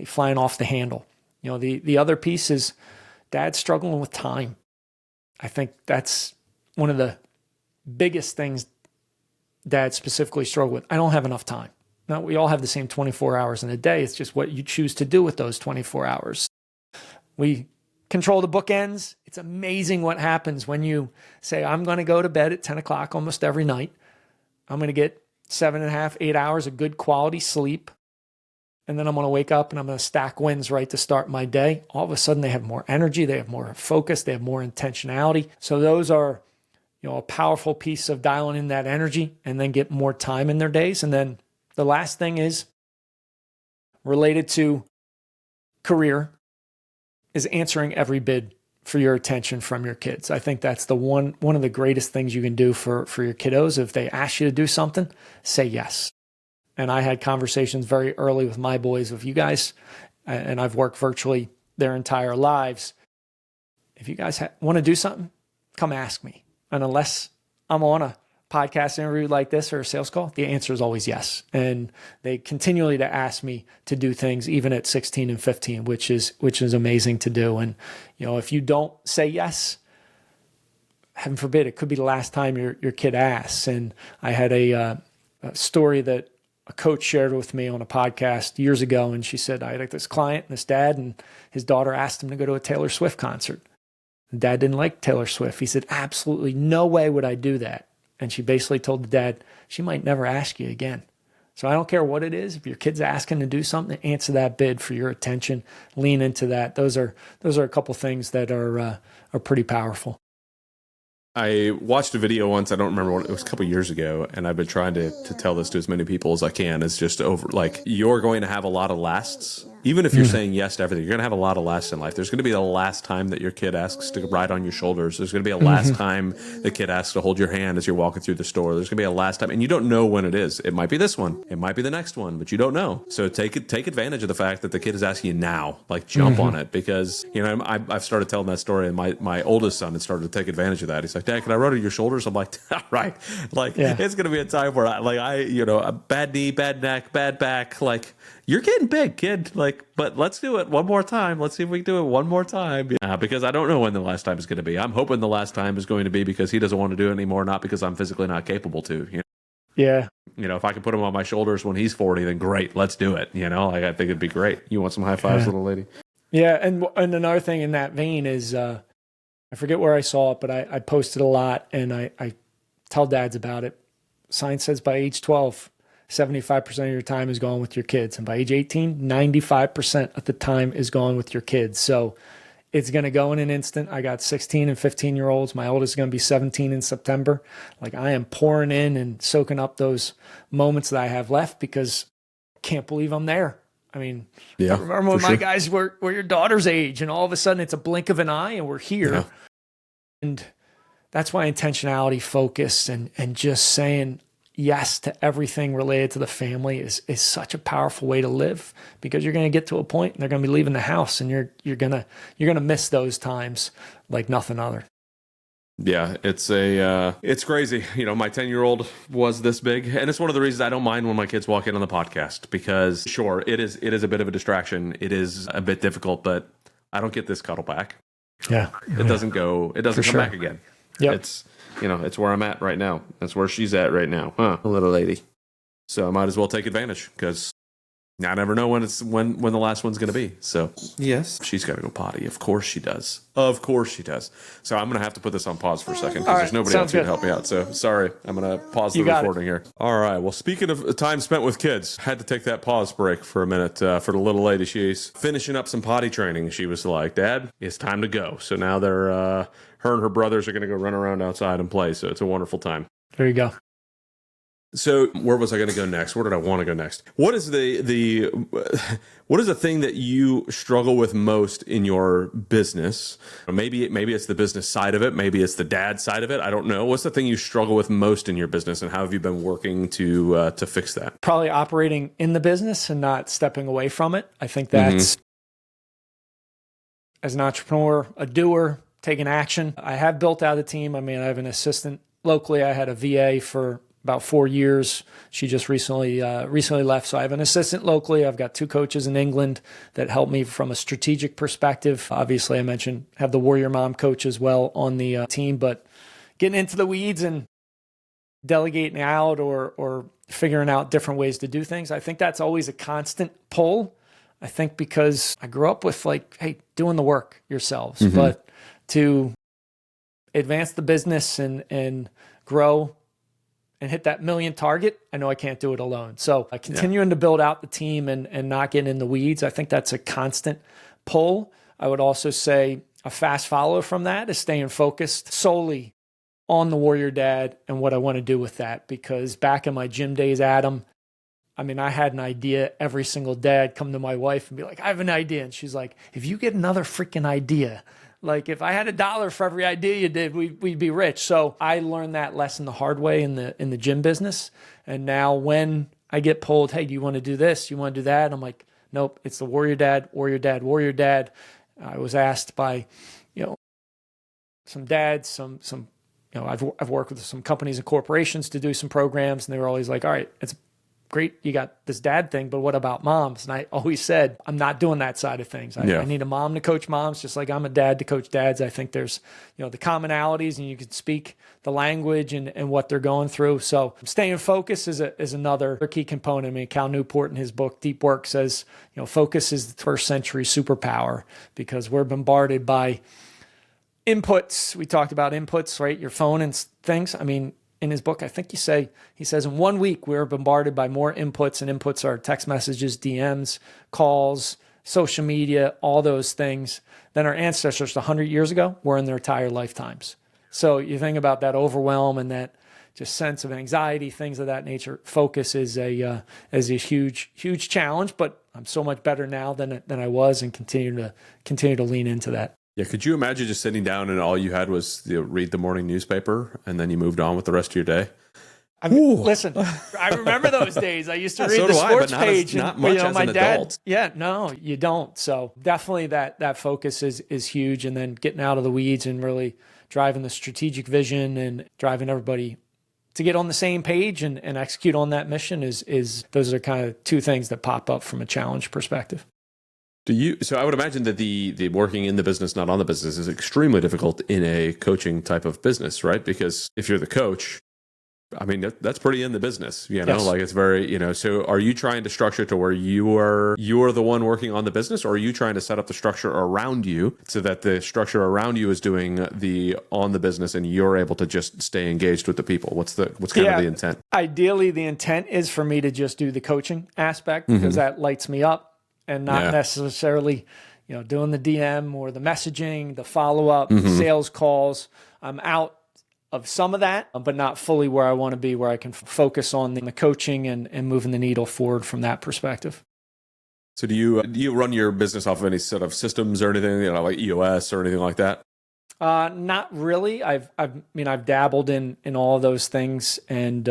flying off the handle. The other piece is dads struggling with time. I think that's one of the biggest things dads specifically struggle with. I don't have enough time. Now, we all have the same 24 hours in a day. It's just what you choose to do with those 24 hours. We control the bookends. It's amazing what happens when you say, I'm going to go to bed at 10 o'clock almost every night. I'm going to get 7.5, 8 hours of good quality sleep. And then I'm going to wake up and I'm going to stack wins right to start my day. All of a sudden, they have more energy. They have more focus. They have more intentionality. So those are, a powerful piece of dialing in that energy and then get more time in their days. And then the last thing is related to career is answering every bid for your attention from your kids. I think that's the one of the greatest things you can do for your kiddos. If they ask you to do something, say yes. And I had conversations very early with my boys, with you guys, and I've worked virtually their entire lives. If you guys want to do something, come ask me. And unless I'm on a podcast interview like this or a sales call, the answer is always yes. And they continually to ask me to do things even at 16 and 15, which is amazing to do. And, if you don't say yes, heaven forbid, it could be the last time your kid asks. And I had a story that a coach shared with me on a podcast years ago. And she said, I had this client and this dad, and his daughter asked him to go to a Taylor Swift concert. The dad didn't like Taylor Swift. He said, absolutely no way would I do that. And she basically told the dad, she might never ask you again. So I don't care what it is. If your kid's asking to do something, answer that bid for your attention. Lean into that. Those are a couple things that are pretty powerful. I watched a video once. I don't remember what it was, a couple years ago, and I've been trying to tell this to as many people as I can. It's just you're going to have a lot of lasts. Even if you're saying yes to everything, you're going to have a lot of lasts in life. There's going to be the last time that your kid asks to ride on your shoulders. There's going to be a last time the kid asks to hold your hand as you're walking through the store. There's going to be a last time, and you don't know when it is. It might be this one. It might be the next one, but you don't know. So take advantage of the fact that the kid is asking you now. Jump on it, because I've started telling that story, and my oldest son has started to take advantage of that. He's like, Dad, can I ride on your shoulders? I'm like, all right. It's going to be a time where a bad knee, bad neck, bad back. You're getting big, kid. But let's do it one more time. Let's see if we can do it one more time. Because I don't know when the last time is going to be. I'm hoping the last time is going to be because he doesn't want to do it anymore, not because I'm physically not capable to. Yeah. If I can put him on my shoulders when he's 40, then great. Let's do it. I think it'd be great. You want some high fives, little lady? Yeah. And another thing in that vein is, I forget where I saw it, but I posted a lot, and I tell dads about it. Science says by age 12, 75% of your time is gone with your kids. And by age 18, 95% of the time is gone with your kids. So it's going to go in an instant. I got 16 and 15-year-olds. My oldest is going to be 17 in September. I am pouring in and soaking up those moments that I have left, because I can't believe I'm there. I mean, I remember when my guys were your daughter's age, and all of a sudden it's a blink of an eye and we're here. Yeah. And that's why intentionality, focus, and just saying yes to everything related to the family is such a powerful way to live, because you're going to get to a point and they're going to be leaving the house, and you're going to miss those times like nothing other. Yeah, it's crazy. My 10-year-old was this big, and it's one of the reasons I don't mind when my kids walk in on the podcast, because sure, it is a bit of a distraction. It is a bit difficult, but I don't get this cuddle back. Yeah. It doesn't come back again. Yep. It's where I'm at right now. That's where she's at right now. Little lady. So I might as well take advantage, because I never know when the last one's going to be. So yes, she's got to go potty. Of course she does. Of course she does. So I'm going to have to put this on pause for a second because there's nobody else who can help me out. So sorry, I'm going to pause the recording here. All right. Well, speaking of time spent with kids, had to take that pause break for a minute for the little lady. She's finishing up some potty training. She was like, Dad, it's time to go. So now they're her and her brothers are going to go run around outside and play. So it's a wonderful time. There you go. So where was I going to go next? Where did I want to go next? What is what is the thing that you struggle with most in your business? Maybe it's the business side of it. Maybe it's the dad side of it. I don't know. What's the thing you struggle with most in your business, and how have you been working to fix that? Probably operating in the business and not stepping away from it. I think that's as an entrepreneur, a doer, taking action. I have built out a team. I mean, I have an assistant locally. I had a VA for about 4 years. She just recently left. So I have an assistant locally. I've got 2 coaches in England that help me from a strategic perspective. Obviously, I mentioned have the Warrior Mom coach as well on the team, but getting into the weeds and delegating out or figuring out different ways to do things, I think that's always a constant pull. I think because I grew up with like, hey, doing the work yourselves, but to advance the business and grow and hit that million target, I know I can't do it alone. So continuing to build out the team and not getting in the weeds, I think that's a constant pull. I would also say a fast follow from that is staying focused solely on the Warrior Dad and what I want to do with that. Because back in my gym days, Adam, I mean, I had an idea every single day. I'd come to my wife and be like, I have an idea. And she's like, if you get another freaking idea, like if I had $1 for every idea you did, we'd be rich. So I learned that lesson the hard way in the gym business. And now when I get pulled, hey, do you want to do this? You want to do that? I'm like, nope, it's the Warrior Dad, Warrior Dad, Warrior Dad. I was asked by, some dads, I've worked with some companies and corporations to do some programs, and they were always like, all right, it's great, you got this dad thing, but what about moms? And I always said, I'm not doing that side of things. I need a mom to coach moms, just like I'm a dad to coach dads. I think there's, the commonalities, and you can speak the language and what they're going through. So staying focused is another key component. I mean, Cal Newport in his book, Deep Work, says, focus is the first century superpower, because we're bombarded by inputs. We talked about inputs, right? Your phone and things. I mean, in his book, I think he says in 1 week, we're bombarded by more inputs, and inputs are text messages, DMs, calls, social media, all those things than our ancestors 100 years ago were in their entire lifetimes. So you think about that overwhelm and that just sense of anxiety, things of that nature. Focus is a huge, huge challenge, but I'm so much better now than I was, and continue to lean into that. Yeah, could you imagine just sitting down and all you had was read the morning newspaper and then you moved on with the rest of your day? I mean, listen, I remember those days. I used to read the sports page. Not much as my an dad, adult. Yeah, no, you don't. So definitely that focus is huge, and then getting out of the weeds and really driving the strategic vision and driving everybody to get on the same page and execute on that mission is those are kind of 2 things that pop up from a challenge perspective. So I would imagine that the working in the business, not on the business, is extremely difficult in a coaching type of business, right? Because if you're the coach, I mean, that's pretty in the business, Yes. like it's very, so are you trying to structure to where you are the one working on the business, or are you trying to set up the structure around you so that the structure around you is doing the on the business and you're able to just stay engaged with the people? What's kind of the intent? Ideally, the intent is for me to just do the coaching aspect, because that lights me up. And not necessarily, doing the DM or the messaging, the follow-up, sales calls. I'm out of some of that, but not fully where I want to be, where I can focus on the coaching and moving the needle forward from that perspective. So do you run your business off of any sort of systems or anything, like EOS or anything like that? Not really. I've dabbled in all of those things. And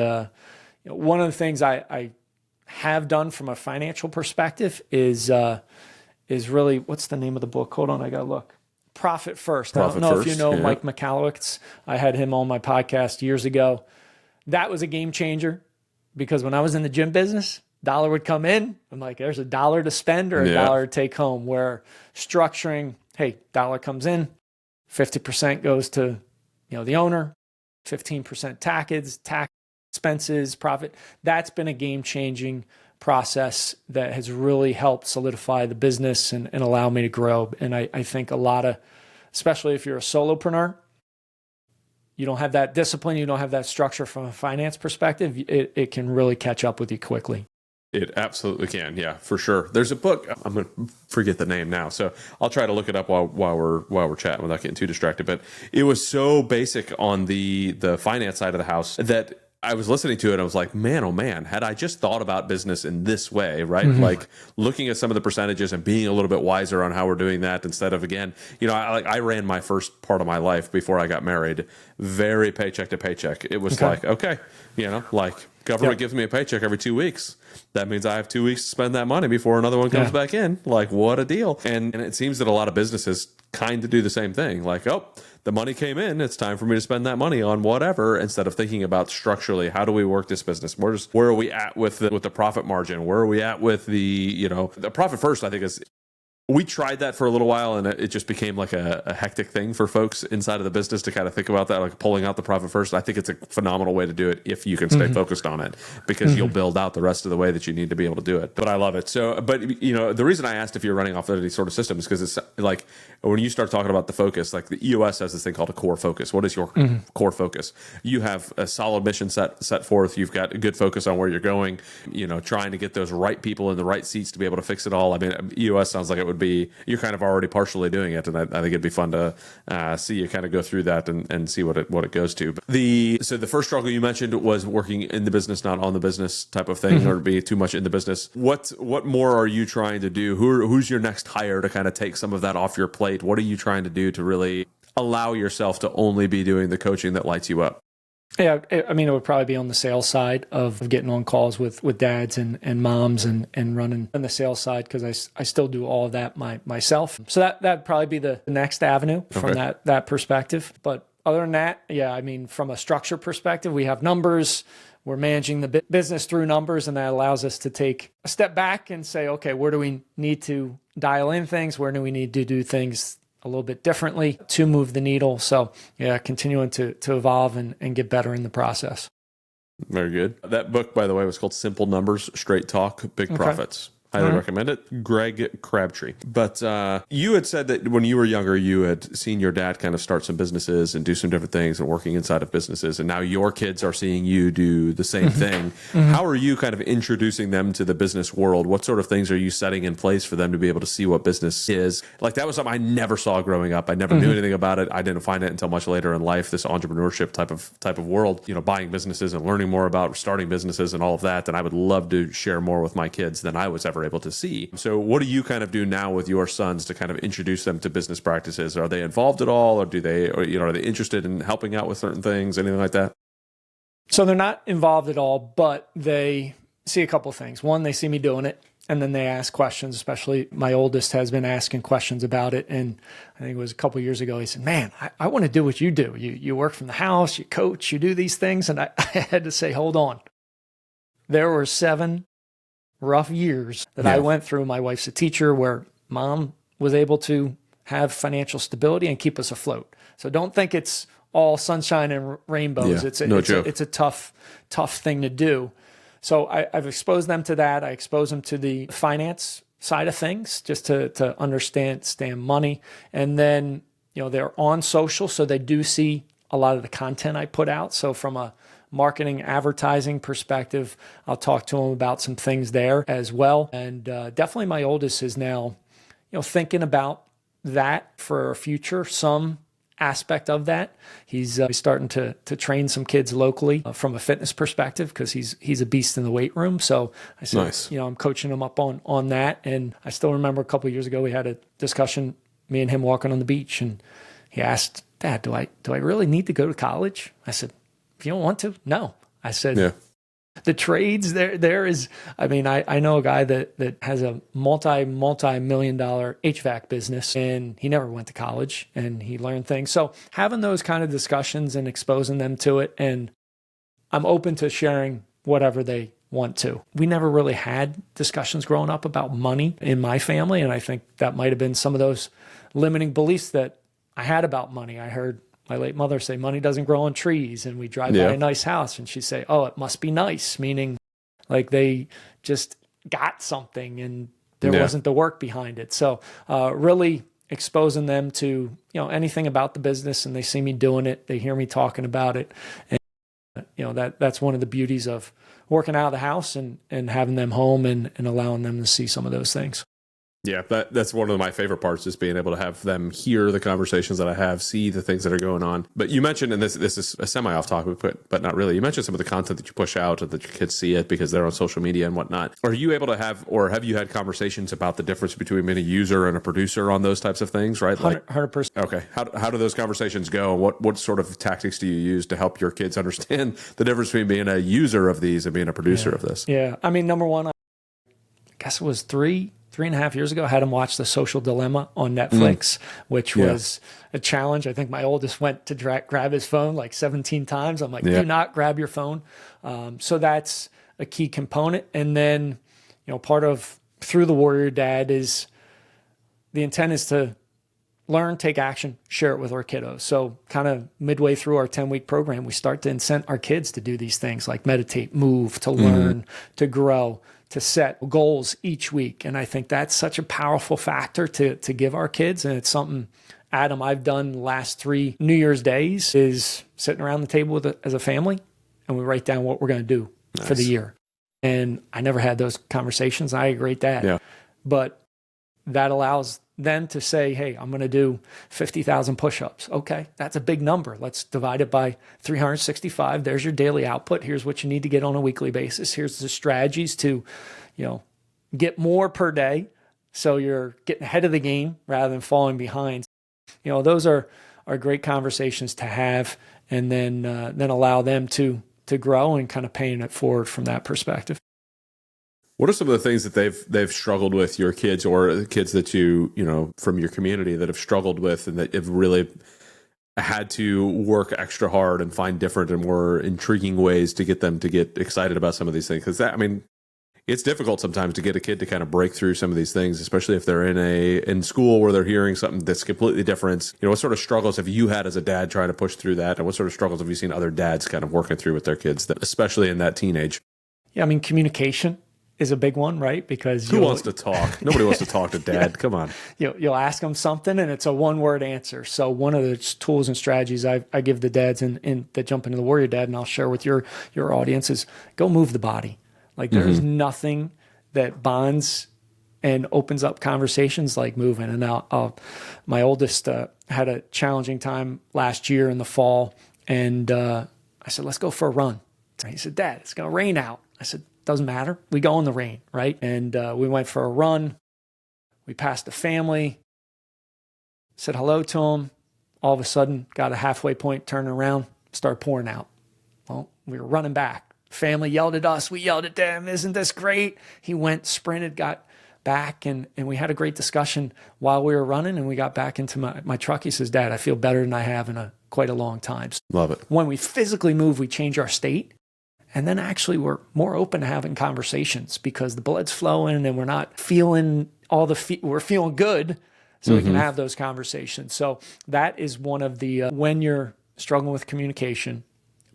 one of the things I have done from a financial perspective is really, what's the name of the book? Hold on, I gotta look. Profit First. I don't know if you know Mike Michalowicz. I had him on my podcast years ago. That was a game changer, because when I was in the gym business, dollar would come in. I'm like, there's $1 to spend or $1 to take home. Where structuring, hey, dollar comes in, 50% goes to the owner, 15% tax expenses, profit. That's been a game-changing process that has really helped solidify the business and allow me to grow. And I think a lot of, especially if you're a solopreneur, you don't have that discipline, you don't have that structure from a finance perspective, it can really catch up with you quickly. It absolutely can. Yeah, for sure. There's a book. I'm going to forget the name now, so I'll try to look it up while we're chatting without getting too distracted. But it was so basic on the finance side of the house that I was listening to it. And I was like, man, oh man, had I just thought about business in this way, right? Like looking at some of the percentages and being a little bit wiser on how we're doing that instead of, again, I ran my first part of my life before I got married, very paycheck to paycheck. It was like, okay, government gives me a paycheck every 2 weeks. That means I have 2 weeks to spend that money before another one comes back in. Like, what a deal. And it seems that a lot of businesses kind of do the same thing. Like, oh, the money came in, it's time for me to spend that money on whatever, instead of thinking about structurally, how do we work this business? Where are we at with the profit margin? Where are we at with the profit first, I think is. We tried that for a little while, and it just became like a hectic thing for folks inside of the business to kind of think about that, like pulling out the profit first. I think it's a phenomenal way to do it if you can stay focused on it, because you'll build out the rest of the way that you need to be able to do it. But I love it. So, but the reason I asked if you're running off of any sort of system is because it's like when you start talking about the focus, like the EOS has this thing called a core focus. What is your core focus? You have a solid mission set forth. You've got a good focus on where you're going. Trying to get those right people in the right seats to be able to fix it all. I mean, EOS sounds like it would be, you're kind of already partially doing it, and I think it'd be fun to see you kind of go through that and see what it goes to. So the first struggle you mentioned was working in the business, not on the business type of thing, or to be too much in the business. What more are you trying to do? Who's your next hire to kind of take some of that off your plate? What are you trying to do to really allow yourself to only be doing the coaching that lights you up? Yeah, I mean, it would probably be on the sales side of getting on calls with dads and moms and running on the sales side, because I still do all of that myself. So that'd probably be the next avenue from that perspective. But other than that, yeah, I mean, from a structure perspective, we have numbers. We're managing the business through numbers, and that allows us to take a step back and say, okay, where do we need to dial in things? Where do we need to do things a little bit differently to move the needle? So yeah, continuing to evolve and get better in the process. Very good. That book, by the way, was called Simple Numbers, Straight Talk, Big Profits. Highly recommend it. Greg Crabtree. But you had said that when you were younger, you had seen your dad kind of start some businesses and do some different things and working inside of businesses. And now your kids are seeing you do the same thing. How are you kind of introducing them to the business world? What sort of things are you setting in place for them to be able to see what business is? Like, that was something I never saw growing up. I never knew anything about it. I didn't find it until much later in life, this entrepreneurship type of world, buying businesses and learning more about starting businesses and all of that. And I would love to share more with my kids than I was ever able to see. So what do you kind of do now with your sons to kind of introduce them to business practices? Are they involved at all, or are they interested in helping out with certain things, anything like that? So they're not involved at all, but they see a couple of things. One, they see me doing it, and then they ask questions. Especially my oldest has been asking questions about it. And I think it was a couple of years ago, he said, man, I want to do what you do. You work from the house, you coach, you do these things. And I had to say, hold on. There were 7 rough years that I went through. My wife's a teacher, where mom was able to have financial stability and keep us afloat. So don't think it's all sunshine and rainbows. It's a tough thing to do. So I've exposed them to that. I expose them to the finance side of things, just to understand money. And then, they're on social, so they do see a lot of the content I put out. So from a marketing, advertising perspective, I'll talk to them about some things there as well. And definitely my oldest is now, thinking about that for a future, some aspect of that. He's starting to train some kids locally from a fitness perspective, because he's a beast in the weight room. So I said, nice. I'm coaching him up on that. And I still remember a couple of years ago, we had a discussion, me and him walking on the beach, and he asked, Dad, do I really need to go to college? I said, if you don't want to, no. I said, the trades there is, I mean, I know a guy that has a multi-million dollar HVAC business, and he never went to college, and he learned things. So having those kind of discussions and exposing them to it, and I'm open to sharing whatever they want to. We never really had discussions growing up about money in my family, and I think that might have been some of those limiting beliefs that I had about money. I heard my late mother say, money doesn't grow on trees, and we drive by a nice house, and she'd say, oh, it must be nice, meaning like they just got something and there wasn't the work behind it. So really exposing them to, anything about the business, and they see me doing it. They hear me talking about it. And, that's one of the beauties of working out of the house and having them home and allowing them to see some of those things. Yeah, that's one of my favorite parts, is being able to have them hear the conversations that I have, see the things that are going on. But you mentioned, and this is a semi-off topic, but not really, you mentioned some of the content that you push out and that your kids see it because they're on social media and whatnot. Are you able to have, or have you had conversations about the difference between being a user and a producer on those types of things, right? 100%. Okay. How do those conversations go? What sort of tactics do you use to help your kids understand the difference between being a user of these and being a producer of this? Yeah. I mean, number one, I guess it was 3.5 years ago, I had him watch The Social Dilemma on Netflix, which was a challenge. I think my oldest went to grab his phone like 17 times. I'm like, do not grab your phone. So that's a key component. And then, part of Through the Warrior Dad is the intent is to learn, take action, share it with our kiddos. So kind of midway through our 10-week program, we start to incent our kids to do these things like meditate, move, to learn, to grow, to set goals each week. And I think that's such a powerful factor to give our kids. And it's something, Adam, I've done the last 3 New Year's days, is sitting around the table as a family, and we write down what we're going to do for the year. And I never had those conversations. I agree with that. Yeah. But that allows them to say, hey, I'm going to do 50,000 push-ups. Okay, that's a big number. Let's divide it by 365. There's your daily output. Here's what you need to get on a weekly basis. Here's the strategies to, get more per day, so you're getting ahead of the game rather than falling behind. Those are great conversations to have, and then allow them to grow and kind of paying it forward from that perspective. What are some of the things that they've struggled with, your kids or the kids that you from your community that have struggled with and that have really had to work extra hard and find different and more intriguing ways to get them to get excited about some of these things? Because it's difficult sometimes to get a kid to kind of break through some of these things, especially if they're in school where they're hearing something that's completely different. What sort of struggles have you had as a dad trying to push through that? And what sort of struggles have you seen other dads kind of working through with their kids, especially in that teenage? Yeah, communication is a big one, right? Because who wants to talk? Nobody wants to talk to dad. Come on. You'll ask them something and it's a one-word answer. So one of the tools and strategies I give the dads in that jump into the Warrior Dad, and I'll share with your audience, is go move the body. Like there's nothing that bonds and opens up conversations like moving. And now my oldest had a challenging time last year in the fall, and I said, let's go for a run. He said, Dad, it's going to rain out. I said, doesn't matter. We go in the rain, right? And we went for a run. We passed the family, said hello to him. All of a sudden, got a halfway point, turned around, started pouring out. Well, we were running back. Family yelled at us. We yelled at them. Isn't this great? He went, sprinted, got back, and we had a great discussion while we were running, and we got back into my truck. He says, Dad, I feel better than I have in quite a long time. Love it. When we physically move, we change our state. And then actually we're more open to having conversations because the blood's flowing and we're not feeling we're feeling good. So we can have those conversations. So that is one of the, when you're struggling with communication,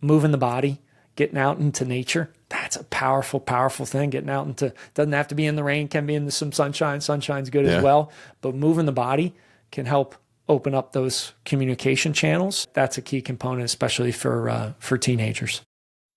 moving the body, getting out into nature, that's a powerful, powerful thing. Getting out doesn't have to be in the rain, can be in some sunshine. Sunshine's good as well. But moving the body can help open up those communication channels. That's a key component, especially for teenagers.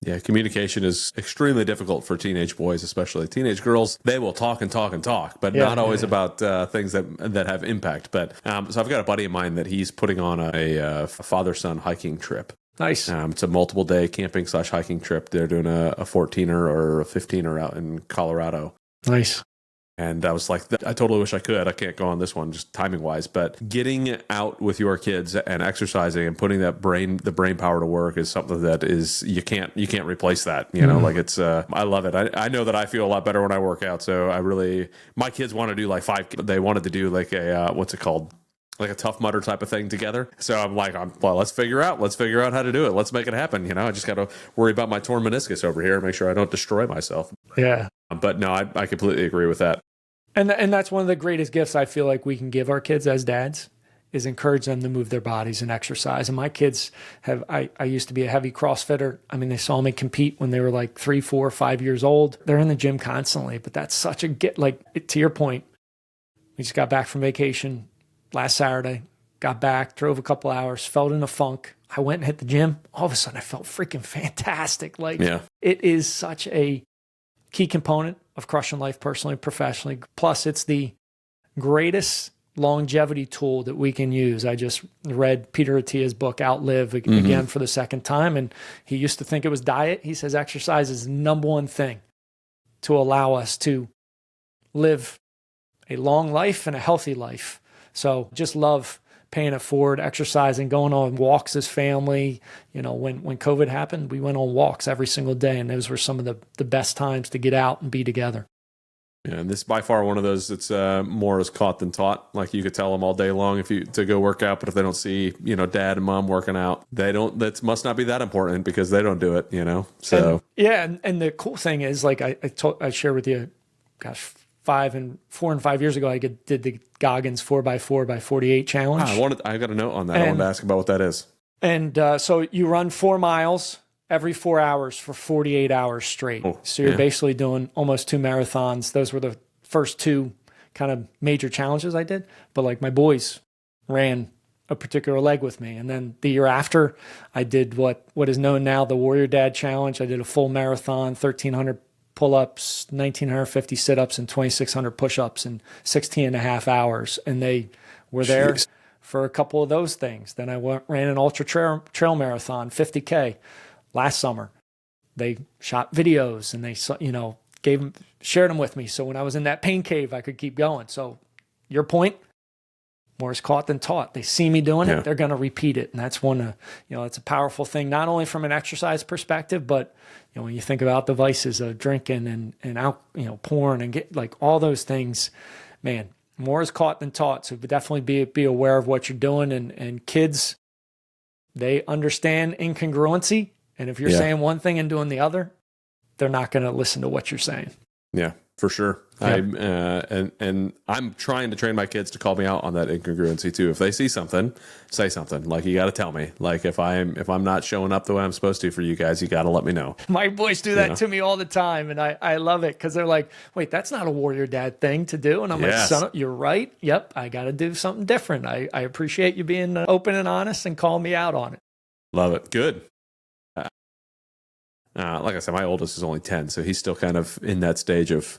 Yeah, communication is extremely difficult for teenage boys, especially. Teenage girls, they will talk and talk and talk, but not always about things that have impact. But so I've got a buddy of mine that he's putting on a father-son hiking trip. Nice. It's a multiple-day camping/hiking trip. They're doing a 14er or a 15er out in Colorado. Nice. And I was like, I totally wish I could. I can't go on this one, just timing wise. But getting out with your kids and exercising and putting the brain power to work is something that is you can't replace that. Like it's I love it. I know that I feel a lot better when I work out. So my kids want to do like 5. They wanted to do like a what's it called? Like a Tough Mudder type of thing together. So I'm like, well, let's figure out how to do it. Let's make it happen. I just got to worry about my torn meniscus over here, make sure I don't destroy myself. Yeah. But no, I completely agree with that. And that's one of the greatest gifts I feel like we can give our kids as dads is encourage them to move their bodies and exercise. And my kids I used to be a heavy CrossFitter. I mean, they saw me compete when they were like 3, 4, 5 years old. They're in the gym constantly, but that's such a to your point, we just got back from vacation last Saturday, got back, drove a couple hours, felt in a funk. I went and hit the gym. All of a sudden I felt freaking fantastic. It is such a key component of crushing life personally, professionally. Plus it's the greatest longevity tool that we can use. I just read Peter Attia's book, Outlive, again for the second time. And he used to think it was diet. He says exercise is the number one thing to allow us to live a long life and a healthy life. So just love paying it forward, exercising, going on walks as family. When COVID happened, we went on walks every single day. And those were some of the best times to get out and be together. Yeah, and this is by far one of those that's more is caught than taught. Like you could tell them all day long to go work out, but if they don't see, dad and mom working out, that must not be that important because they don't do it, So and the cool thing is, like I shared with you, 4 and 5 years ago, I did the Goggins 4x4x48 challenge. I got a note on that. I wanted to ask about what that is. And so you run 4 miles every 4 hours for 48 hours straight. So you're basically doing almost 2 marathons. Those were the first 2 kind of major challenges I did. But like my boys ran a particular leg with me. And then the year after, I did what is known now the Warrior Dad Challenge. I did a full marathon, 1,300 pull-ups, 1,950 sit-ups, and 2,600 push-ups in 16 and a half hours. And they were there for a couple of those things. Then I ran an ultra trail marathon, 50K. Last summer, they shot videos and they, shared them with me. So when I was in that pain cave, I could keep going. So your point, more is caught than taught. They see me doing it, they're going to repeat it. And that's it's a powerful thing, not only from an exercise perspective, but when you think about the vices of drinking and out, porn and get like all those things, man, more is caught than taught. So definitely be aware of what you're doing. And kids, they understand incongruency. And if you're saying one thing and doing the other, they're not going to listen to what you're saying. Yeah, for sure. Yeah. And I'm trying to train my kids to call me out on that incongruency too. If they see something, say something. Like you got to tell me. Like if I'm not showing up the way I'm supposed to for you guys, you got to let me know. My boys do that to me all the time, and I love it because they're like, "Wait, that's not a warrior dad thing to do." And I'm like, "Son, you're right. Yep, I got to do something different. I appreciate you being open and honest and calling me out on it." Love it. Good. Like I said, my oldest is only 10, so he's still kind of in that stage of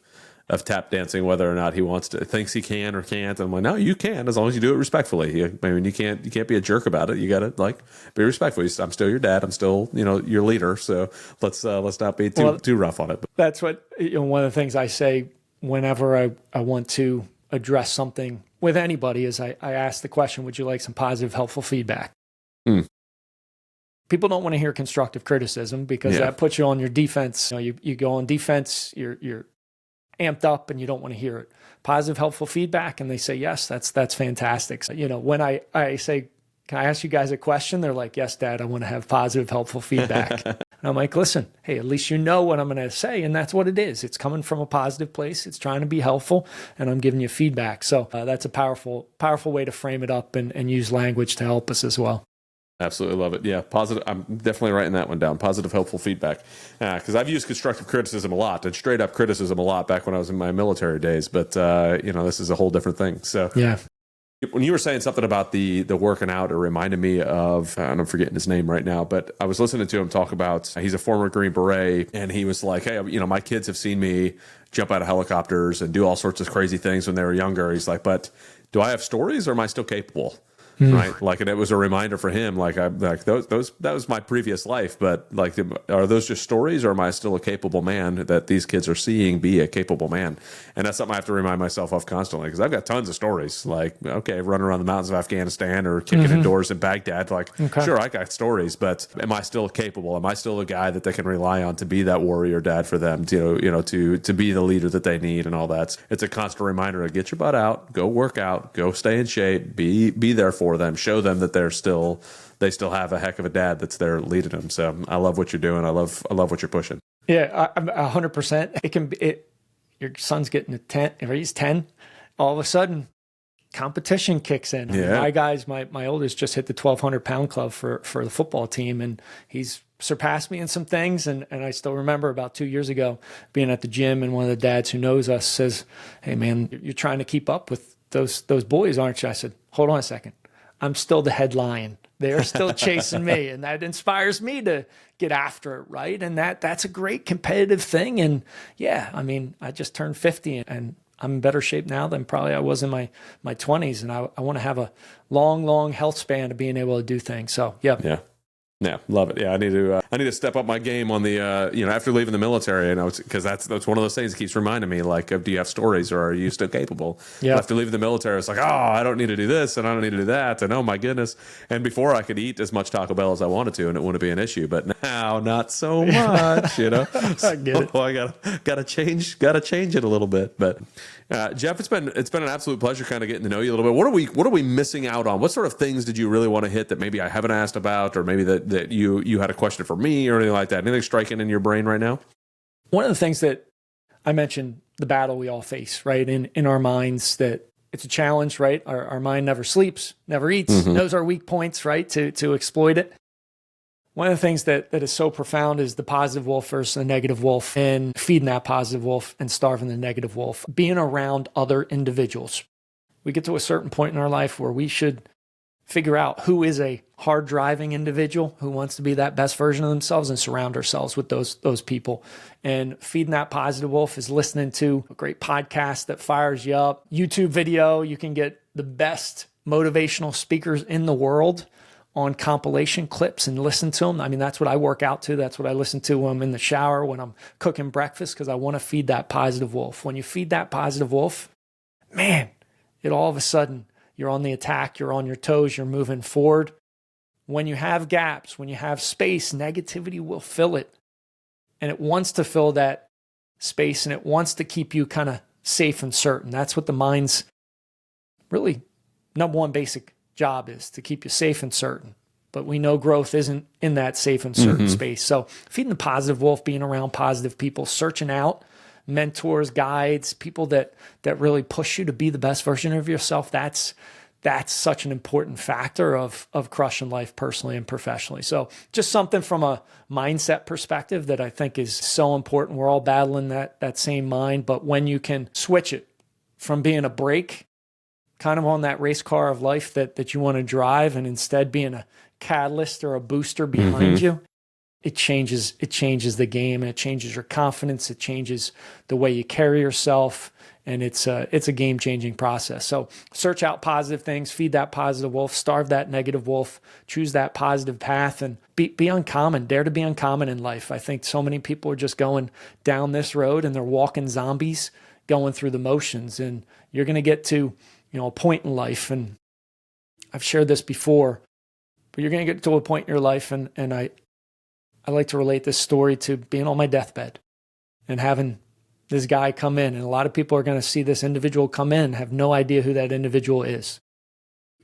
tap dancing, whether or not he thinks he can or can't. I'm like, no, you can, as long as you do it respectfully. I mean, you can't be a jerk about it. You got to be respectful. I'm still your dad. I'm still, your leader. So let's not be too rough on it. That's what, one of the things I say whenever I want to address something with anybody is I ask the question, would you like some positive, helpful feedback? People don't want to hear constructive criticism because that puts you on your defense. You go on defense, you're amped up and you don't want to hear it. Positive, helpful feedback, and they say, yes, that's fantastic. So, when I say, can I ask you guys a question? They're like, yes, Dad, I want to have positive, helpful feedback. And I'm like, listen, hey, at least you know what I'm going to say, and that's what it is. It's coming from a positive place. It's trying to be helpful, and I'm giving you feedback. So that's a powerful way to frame it up and use language to help us as well. Absolutely love it. Yeah, positive. I'm definitely writing that one down. Positive, helpful feedback. Because I've used constructive criticism a lot and straight up criticism a lot back when I was in my military days. But, this is a whole different thing. So yeah. When you were saying something about the working out, it reminded me of, and I'm forgetting his name right now, but I was listening to him talk about, he's a former Green Beret, and he was like, hey, my kids have seen me jump out of helicopters and do all sorts of crazy things when they were younger. He's like, but do I have stories or am I still capable? Right. And it was a reminder for him, that was my previous life, but are those just stories or am I still a capable man that these kids are seeing be a capable man? And that's something I have to remind myself of constantly because I've got tons of stories running around the mountains of Afghanistan or kicking indoors in Baghdad. Sure, I got stories, but am I still capable? Am I still a guy that they can rely on to be that warrior dad for them, to be the leader that they need and all that? It's a constant reminder to get your butt out, go work out, go stay in shape, be there for them, show them that they still have a heck of a dad that's there leading them. So I love what you're doing. I love what you're pushing. Yeah, 100%. Your son's getting to 10, or he's 10. All of a sudden, competition kicks in. I mean, my guys, my oldest just hit the 1,200 pound club for the football team, and he's surpassed me in some things. And I still remember about 2 years ago being at the gym, and one of the dads who knows us says, "Hey man, you're trying to keep up with those boys, aren't you?" I said, "Hold on a second. I'm still the head lion. They're still chasing me." And that inspires me to get after it, right? And that's a great competitive thing. And yeah, I mean, I just turned 50 and I'm in better shape now than probably I was in my 20s. And I want to have a long health span of being able to do things. So, yeah. Yeah, love it. Yeah, I need to step up my game on the after leaving the military, because that's one of those things that keeps reminding me, like, do you have stories, or are you still capable? Yeah. After leaving the military, it's like, oh, I don't need to do this and I don't need to do that, and oh my goodness. And before, I could eat as much Taco Bell as I wanted to, and it wouldn't be an issue. But now, not so much. I get it. So I gotta change it a little bit. But Jeff, it's been an absolute pleasure kind of getting to know you a little bit. What are we missing out on? What sort of things did you really want to hit that maybe I haven't asked about, or maybe that you had a question for me or anything like that? Anything striking in your brain right now? One of the things that I mentioned, the battle we all face, right? In our minds, that it's a challenge, right? Our mind never sleeps, never eats, knows our weak points, right? To exploit it. One of the things that is so profound is the positive wolf versus the negative wolf, and feeding that positive wolf and starving the negative wolf. Being around other individuals. We get to a certain point in our life where we should figure out who is a hard driving individual who wants to be that best version of themselves, and surround ourselves with those people. And feeding that positive wolf is listening to a great podcast that fires you up, YouTube video. You can get the best motivational speakers in the world on compilation clips and listen to them. I mean, that's what I work out to. That's what I listen to when I'm in the shower, when I'm cooking breakfast, because I want to feed that positive wolf. When you feed that positive wolf, man, it all of a sudden, you're on the attack, you're on your toes, you're moving forward. When you have gaps, when you have space, negativity will fill it. And it wants to fill that space, and it wants to keep you kind of safe and certain. That's what the mind's really number one basic job is, to keep you safe and certain. But we know growth isn't in that safe and certain space. So feeding the positive wolf, being around positive people, searching out mentors, guides, people that really push you to be the best version of yourself. That's such an important factor of crushing life personally and professionally. So just something from a mindset perspective that I think is so important. We're all battling that same mind, but when you can switch it from being a brake kind of on that race car of life that you want to drive, and instead being a catalyst or a booster behind you, it changes the game, and it changes your confidence. It changes the way you carry yourself, and it's a game-changing process. So search out positive things, feed that positive wolf, starve that negative wolf, choose that positive path, and be uncommon. Dare to be uncommon in life. I think so many people are just going down this road, and they're walking zombies, going through the motions. And you're going to get to a point in life, and I've shared this before, but you're going to get to a point in your life, and I like to relate this story to being on my deathbed and having this guy come in. And a lot of people are going to see this individual come in and have no idea who that individual is.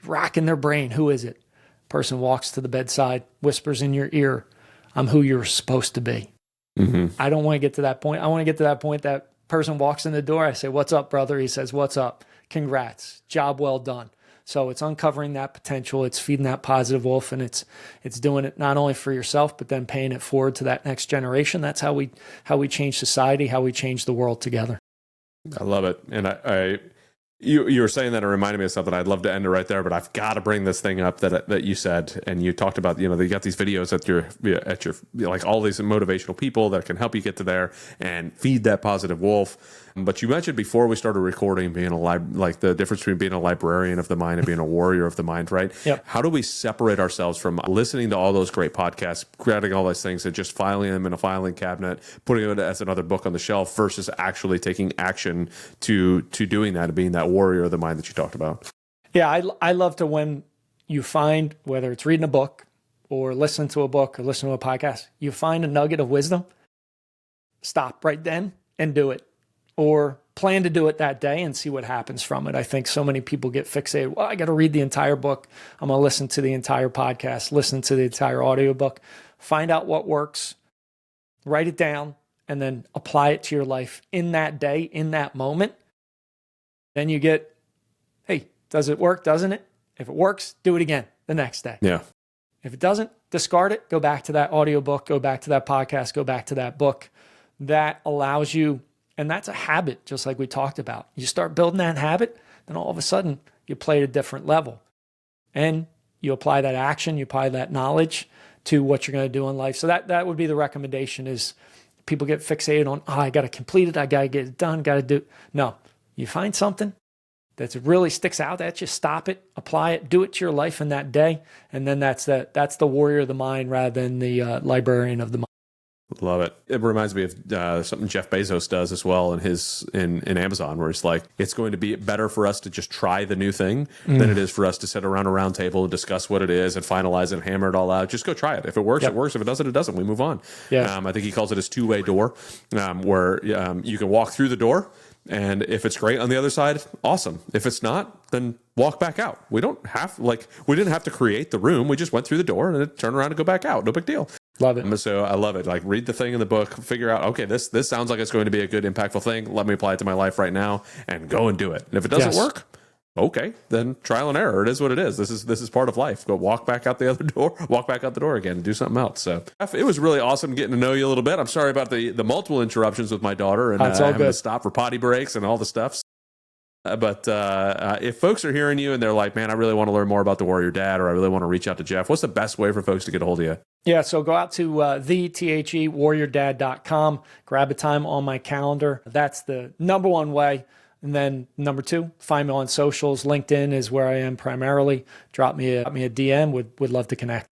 Racking their brain. Who is it? Person walks to the bedside, whispers in your ear, "I'm who you're supposed to be." I don't want to get to that point. I want to get to that point that person walks in the door. I say, "What's up, brother?" He says, "What's up? Congrats. Job well done." So it's uncovering that potential, it's feeding that positive wolf, and it's doing it not only for yourself, but then paying it forward to that next generation. That's how we change society, how we change the world together. I love it. And you were saying that, it reminded me of something. I'd love to end it right there, but I've got to bring this thing up that you said, and you talked about, you got these videos at your like all these motivational people that can help you get to there and feed that positive wolf. But you mentioned before we started recording being like the difference between being a librarian of the mind and being a warrior of the mind, right? Yep. How do we separate ourselves from listening to all those great podcasts, grabbing all those things and just filing them in a filing cabinet, putting it as another book on the shelf, versus actually taking action to doing that and being that warrior of the mind that you talked about? Yeah, I love to, when you find, whether it's reading a book or listening to a book or listening to a podcast, you find a nugget of wisdom, stop right then and do it. Or plan to do it that day and see what happens from it. I think so many people get fixated. Well, I got to read the entire book. I'm going to listen to the entire podcast, listen to the entire audiobook, find out what works, write it down, and then apply it to your life in that day, in that moment. Then you get, hey, Does it work? Doesn't it? If it works, do it again the next day. Yeah. If it doesn't, discard it. Go back to that audiobook, go back to that podcast, go back to that book. That allows you, and that's a habit, just like we talked about. You start building that habit, then all of a sudden you play at a different level. And you apply that action, you apply that knowledge to what you're going to do in life. So that would be the recommendation is people get fixated on, I got to complete it, I got to get it done, got to do. No, you find something that really sticks out at you, stop it, apply it, do it to your life in that day. And then that's the warrior of the mind rather than the librarian of the mind. Love it. It reminds me of something Jeff Bezos does as well in Amazon, where it's like, it's going to be better for us to just try the new thing than it is for us to sit around a round table and discuss what it is and finalize it and hammer it all out. Just go try it. If it works, it works. If it doesn't, it doesn't. We move on. Yeah. I think he calls it his two-way door, where you can walk through the door, and if it's great on the other side, awesome. If it's not, then walk back out. We didn't have to create the room. We just went through the door and then turn around and go back out. No big deal. Love it. So I love it. Like, read the thing in the book, figure out, okay, this sounds like it's going to be a good, impactful thing. Let me apply it to my life right now and go and do it. And if it doesn't work, okay, then trial and error. It is what it is. This is part of life. Go walk back out the other door, walk back out the door again and do something else. So it was really awesome getting to know you a little bit. I'm sorry about the multiple interruptions with my daughter and having to stop for potty breaks and all the stuff. But if folks are hearing you and they're like, man, I really want to learn more about the Warrior Dad, or I really want to reach out to Jeff, what's the best way for folks to get a hold of you? Yeah, so go out to warriordad.com, grab a time on my calendar. That's the number one way. And then number two, find me on socials. LinkedIn is where I am primarily. Drop me a DM. Would love to connect.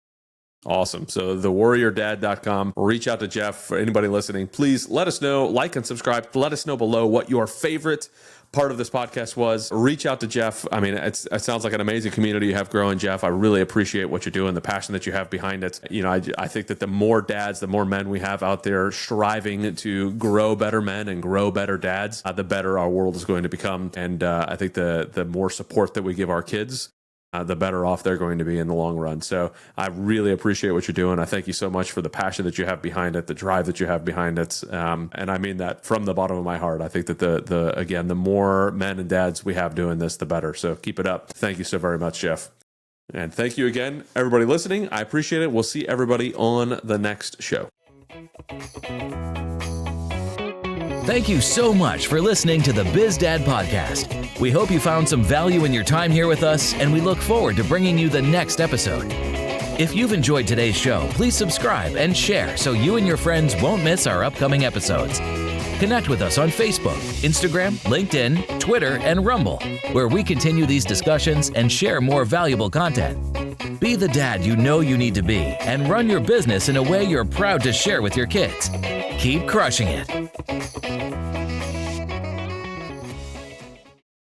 Awesome. So thewarriordad.com. Reach out to Jeff. For anybody listening, please let us know, like and subscribe. Let us know below what your favorite part of this podcast was. Reach out to Jeff. I mean, it sounds like an amazing community you have growing, Jeff. I really appreciate what you're doing, the passion that you have behind it. You know, I think that the more dads, the more men we have out there striving to grow better men and grow better dads, the better our world is going to become. And I think the more support that we give our kids, the better off they're going to be in the long run. So I really appreciate what you're doing. I thank you so much for the passion that you have behind it, the drive that you have behind it. And I mean that from the bottom of my heart. I think that the more men and dads we have doing this, the better. So keep it up. Thank you so very much, Jeff. And thank you again, everybody listening. I appreciate it. We'll see everybody on the next show. Thank you so much for listening to the BizDad Podcast. We hope you found some value in your time here with us, and we look forward to bringing you the next episode. If you've enjoyed today's show, please subscribe and share so you and your friends won't miss our upcoming episodes. Connect with us on Facebook, Instagram, LinkedIn, Twitter, and Rumble, where we continue these discussions and share more valuable content. Be the dad you know you need to be and run your business in a way you're proud to share with your kids. Keep crushing it.